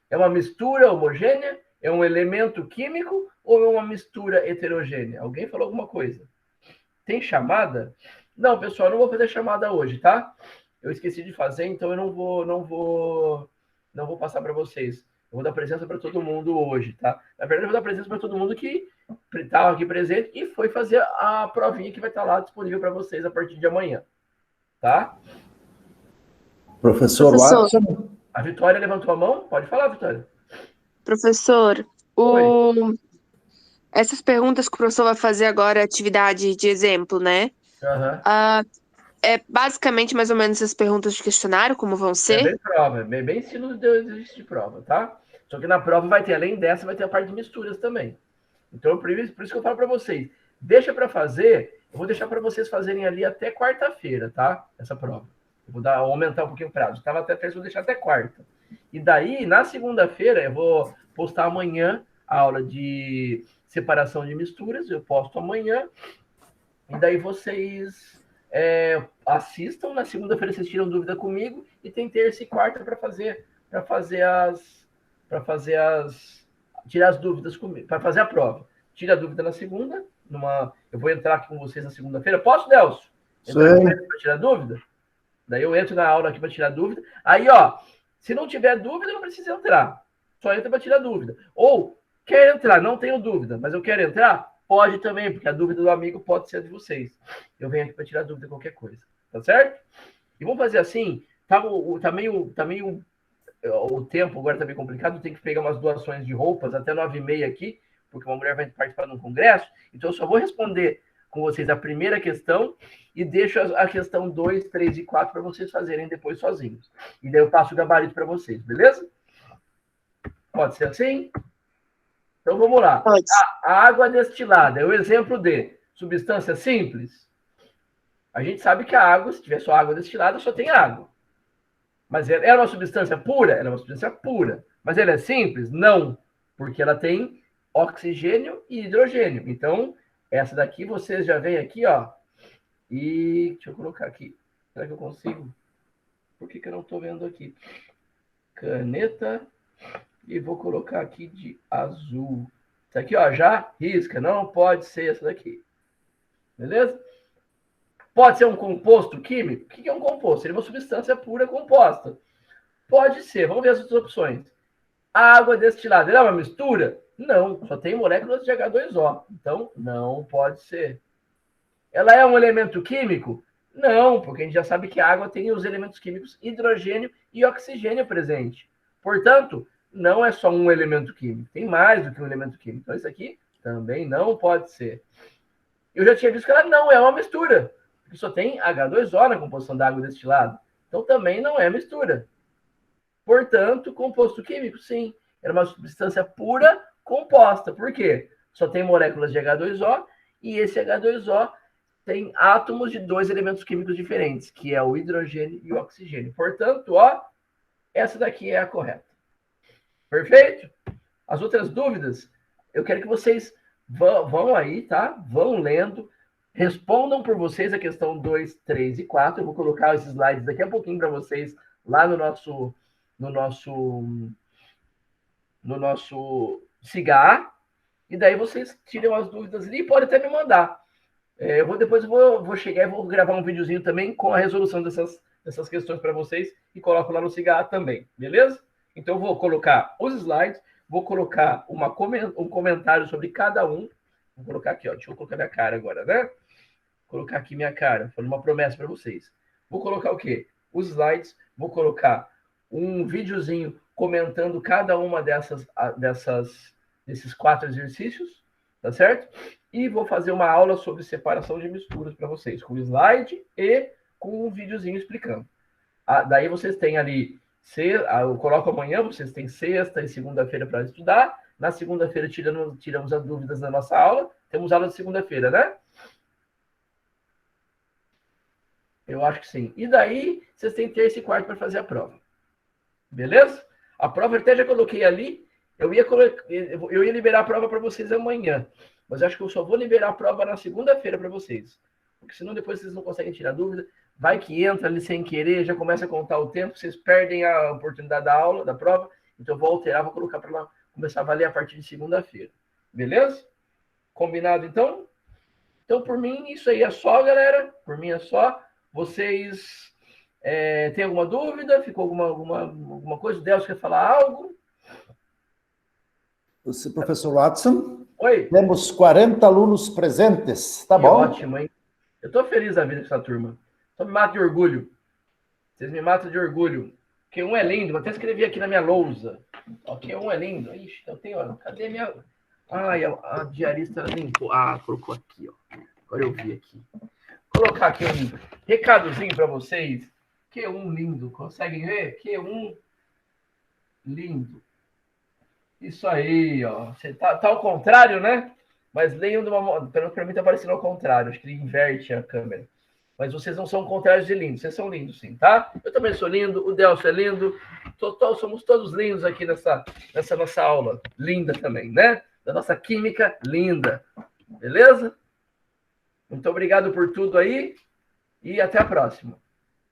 é uma mistura homogênea, é um elemento químico ou é uma mistura heterogênea? Alguém falou alguma coisa? Tem chamada? Não, pessoal, não vou fazer chamada hoje, tá? Eu esqueci de fazer, então eu não vou passar para vocês. Eu vou dar presença para todo mundo hoje, tá? Na verdade, eu vou dar presença para todo mundo que estava aqui presente e foi fazer a provinha que vai estar lá disponível para vocês a partir de amanhã, tá? Professor Watson? A Vitória levantou a mão? Pode falar, Vitória. Professor, essas perguntas que o professor vai fazer agora, atividade de exemplo, né? Uhum. É basicamente mais ou menos as perguntas de questionário, como vão ser? É bem prova, bem estilo de exercício de prova, tá? Só que na prova vai ter, além dessa, vai ter a parte de misturas também. Então, por isso que eu falo para vocês, deixa para fazer, eu vou deixar para vocês fazerem ali até quarta-feira, tá? Essa prova. Eu vou aumentar um pouquinho o prazo. Estava até terça, vou deixar até quarta. E daí, na segunda-feira, eu vou postar amanhã a aula de separação de misturas. Eu posto amanhã. E daí vocês assistam. Na segunda-feira vocês tiram dúvida comigo. E tem terça e quarta para tirar as dúvidas comigo, para fazer a prova. Tira a dúvida na segunda. Eu vou entrar aqui com vocês na segunda-feira. Posso, Delcio? Entrar para tirar dúvida? Daí eu entro na aula aqui para tirar dúvida. Aí, ó, se não tiver dúvida, não precisa entrar. Só entra para tirar dúvida. Ou, quer entrar, não tenho dúvida, mas eu quero entrar? Pode também, porque a dúvida do amigo pode ser de vocês. Eu venho aqui para tirar dúvida de qualquer coisa. Tá certo? E vamos fazer assim. Tá meio o tempo agora tá meio complicado. Tem que pegar umas doações de roupas até 9h30 aqui, porque uma mulher vai participar de um congresso. Então, eu só vou responder com vocês a primeira questão e deixo a questão 2, 3 e 4 para vocês fazerem depois sozinhos. E daí eu passo o gabarito para vocês, beleza? Pode ser assim? Então vamos lá. A água destilada é o exemplo de substância simples. A gente sabe que a água, se tiver só água destilada, só tem água. Mas ela é uma substância pura? Ela é uma substância pura. Mas ela é simples? Não. Porque ela tem oxigênio e hidrogênio. Então, essa daqui vocês já veem aqui, ó. E deixa eu colocar aqui. Será que eu consigo? Por que eu não estou vendo aqui? Caneta. E vou colocar aqui de azul. Isso aqui, ó, já risca. Não pode ser essa daqui. Beleza? Pode ser um composto químico? O que é um composto? Seria uma substância pura composta. Pode ser. Vamos ver as outras opções. Água destilada. Ela é uma mistura? Não. Só tem moléculas de H2O. Então, não pode ser. Ela é um elemento químico? Não, porque a gente já sabe que a água tem os elementos químicos hidrogênio e oxigênio presente. Portanto, não é só um elemento químico. Tem mais do que um elemento químico. Então, isso aqui também não pode ser. Eu já tinha visto que ela não é uma mistura. Porque só tem H2O na composição da água destilada. Então, também não é mistura. Portanto, composto químico, sim. Era uma substância pura composta. Por quê? Só tem moléculas de H2O e esse H2O tem átomos de 2 elementos químicos diferentes, que é o hidrogênio e o oxigênio. Portanto, ó, essa daqui é a correta. Perfeito? As outras dúvidas, eu quero que vocês vão aí, tá? Vão lendo, respondam por vocês a questão 2, 3 e 4. Eu vou colocar esses slides daqui a pouquinho para vocês lá no nosso SIGA. E daí vocês tiram as dúvidas ali e podem até me mandar. Depois eu vou chegar e vou gravar um videozinho também com a resolução dessas questões para vocês e coloco lá no SIGA também, beleza? Então eu vou colocar os slides, vou colocar um comentário sobre cada um. Vou colocar aqui, ó, deixa eu colocar minha cara agora, né? Vou colocar aqui minha cara, falando uma promessa para vocês. Vou colocar o quê? Os slides, vou colocar um videozinho comentando cada uma desses 4 exercícios, tá certo? E vou fazer uma aula sobre separação de misturas para vocês, com slide e com um videozinho explicando. Daí vocês têm ali, eu coloco amanhã, vocês têm sexta e segunda-feira para estudar. Na segunda-feira tiramos as dúvidas da nossa aula. Temos aula de segunda-feira, né? Eu acho que sim. E daí, vocês têm terça e quarta para fazer a prova. Beleza? A prova eu até já coloquei ali. Eu ia liberar a prova para vocês amanhã. Mas acho que eu só vou liberar a prova na segunda-feira para vocês. Porque senão depois vocês não conseguem tirar dúvida. Vai que entra ali sem querer, já começa a contar o tempo, vocês perdem a oportunidade da aula, da prova. Então eu vou alterar, vou colocar para ela começar a valer a partir de segunda-feira. Beleza? Combinado então? Então por mim isso aí é só, galera. Por mim é só. Vocês têm alguma dúvida? Ficou alguma coisa? O Delcio quer falar algo? Você, professor Watson? Oi. Temos 40 alunos presentes, tá Que bom? Ótimo, hein? Eu tô feliz da vida com essa turma. Só me mata de orgulho. Vocês me matam de orgulho. Q1 é lindo. Vou até escrever aqui na minha lousa. Ó, Q1 é lindo. Ixi, eu tenho... Ó, cadê minha... Ai, a diarista limpou. Ah, colocou aqui, ó. Agora eu vi aqui. Vou colocar aqui um recadozinho para vocês. Q1 lindo. Conseguem ver? Q1 lindo. Isso aí, ó. Você tá ao contrário, né? Mas leiam de uma... Para mim tá parecendo ao contrário. Acho que ele inverte a câmera. Mas vocês não são contrários de lindos, vocês são lindos sim, tá? Eu também sou lindo, o Delcio é lindo, somos todos lindos aqui nessa nossa aula. Linda também, né? Da nossa química linda. Beleza? Muito obrigado por tudo aí e até a próxima.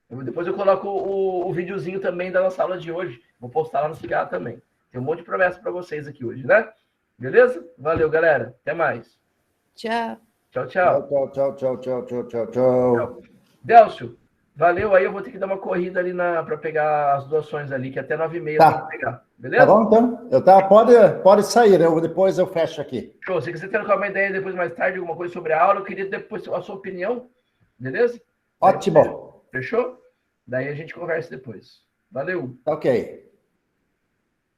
Depois eu coloco o videozinho também da nossa aula de hoje. Vou postar lá no Cicá também. Tem um monte de promessa para vocês aqui hoje, né? Beleza? Valeu, galera. Até mais. Tchau. Tchau, tchau. Tchau, tchau, tchau, tchau, tchau, tchau, tchau. Delcio, valeu aí. Eu vou ter que dar uma corrida ali para pegar as doações ali, que até 9h30 Tá. eu tenho que pegar. Beleza? Tá bom, então? Pode sair, depois eu fecho aqui. Show. Se quiser trocar uma ideia depois, mais tarde, alguma coisa sobre a aula, eu queria depois a sua opinião. Beleza? Ótimo. Fechou? Daí a gente conversa depois. Valeu. Ok.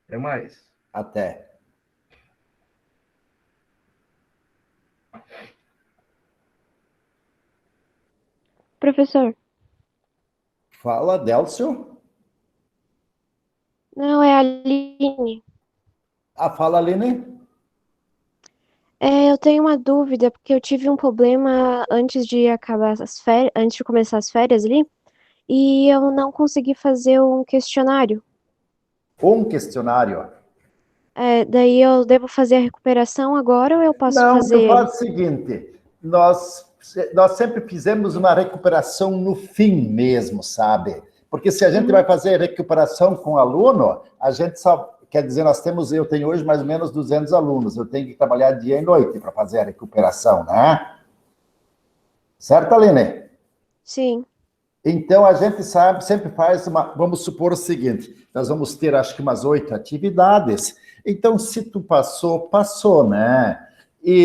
Até mais. Até. Professor, Fala, Délcio. não, é a Aline. Fala, Aline. Eu tenho uma dúvida, porque eu tive um problema antes de acabar as férias, antes de começar as férias ali, e eu não consegui fazer um questionário. Um questionário. Daí eu devo fazer a recuperação agora ou eu posso Não, fazer? tu faz o seguinte, nós sempre fizemos uma recuperação no fim mesmo, sabe? Porque se a gente vai fazer recuperação com aluno, a gente só, quer dizer, eu tenho hoje mais ou menos 200 alunos, eu tenho que trabalhar dia e noite para fazer a recuperação, né? Certo, Aline? Sim. Então, a gente sempre faz vamos supor o seguinte, nós vamos ter, acho que umas 8 atividades, então, se tu passou, né?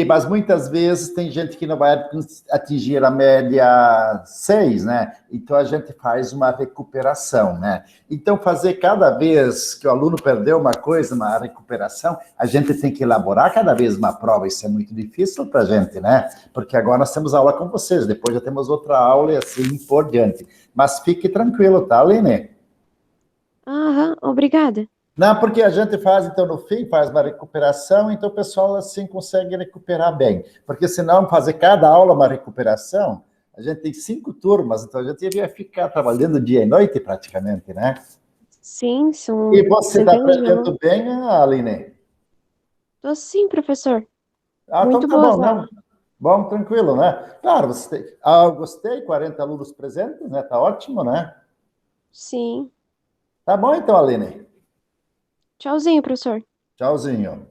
Mas muitas vezes tem gente que não vai atingir a média 6, né? Então, a gente faz uma recuperação, né? Então, fazer cada vez que o aluno perdeu uma coisa, uma recuperação, a gente tem que elaborar cada vez uma prova, isso é muito difícil para a gente, né? Porque agora nós temos aula com vocês, depois já temos outra aula e assim por diante. Mas fique tranquilo, tá, Aline? Aham, obrigada. Não, porque a gente faz, então, no fim, faz uma recuperação, então o pessoal, assim, consegue recuperar bem. Porque, senão, fazer cada aula uma recuperação, a gente tem 5 turmas, então a gente ia ficar trabalhando dia e noite, praticamente, né? Sim, são... E você está centenas de aprendendo alunos. bem, Aline? Tô sim, professor. Então Muito tá boas bom, não? aulas. Bom, tranquilo, né? Claro, você tem... gostei, 40 alunos presentes, né? Tá ótimo, né? Sim. Tá bom, então, Aline. Tchauzinho, professor. Tchauzinho.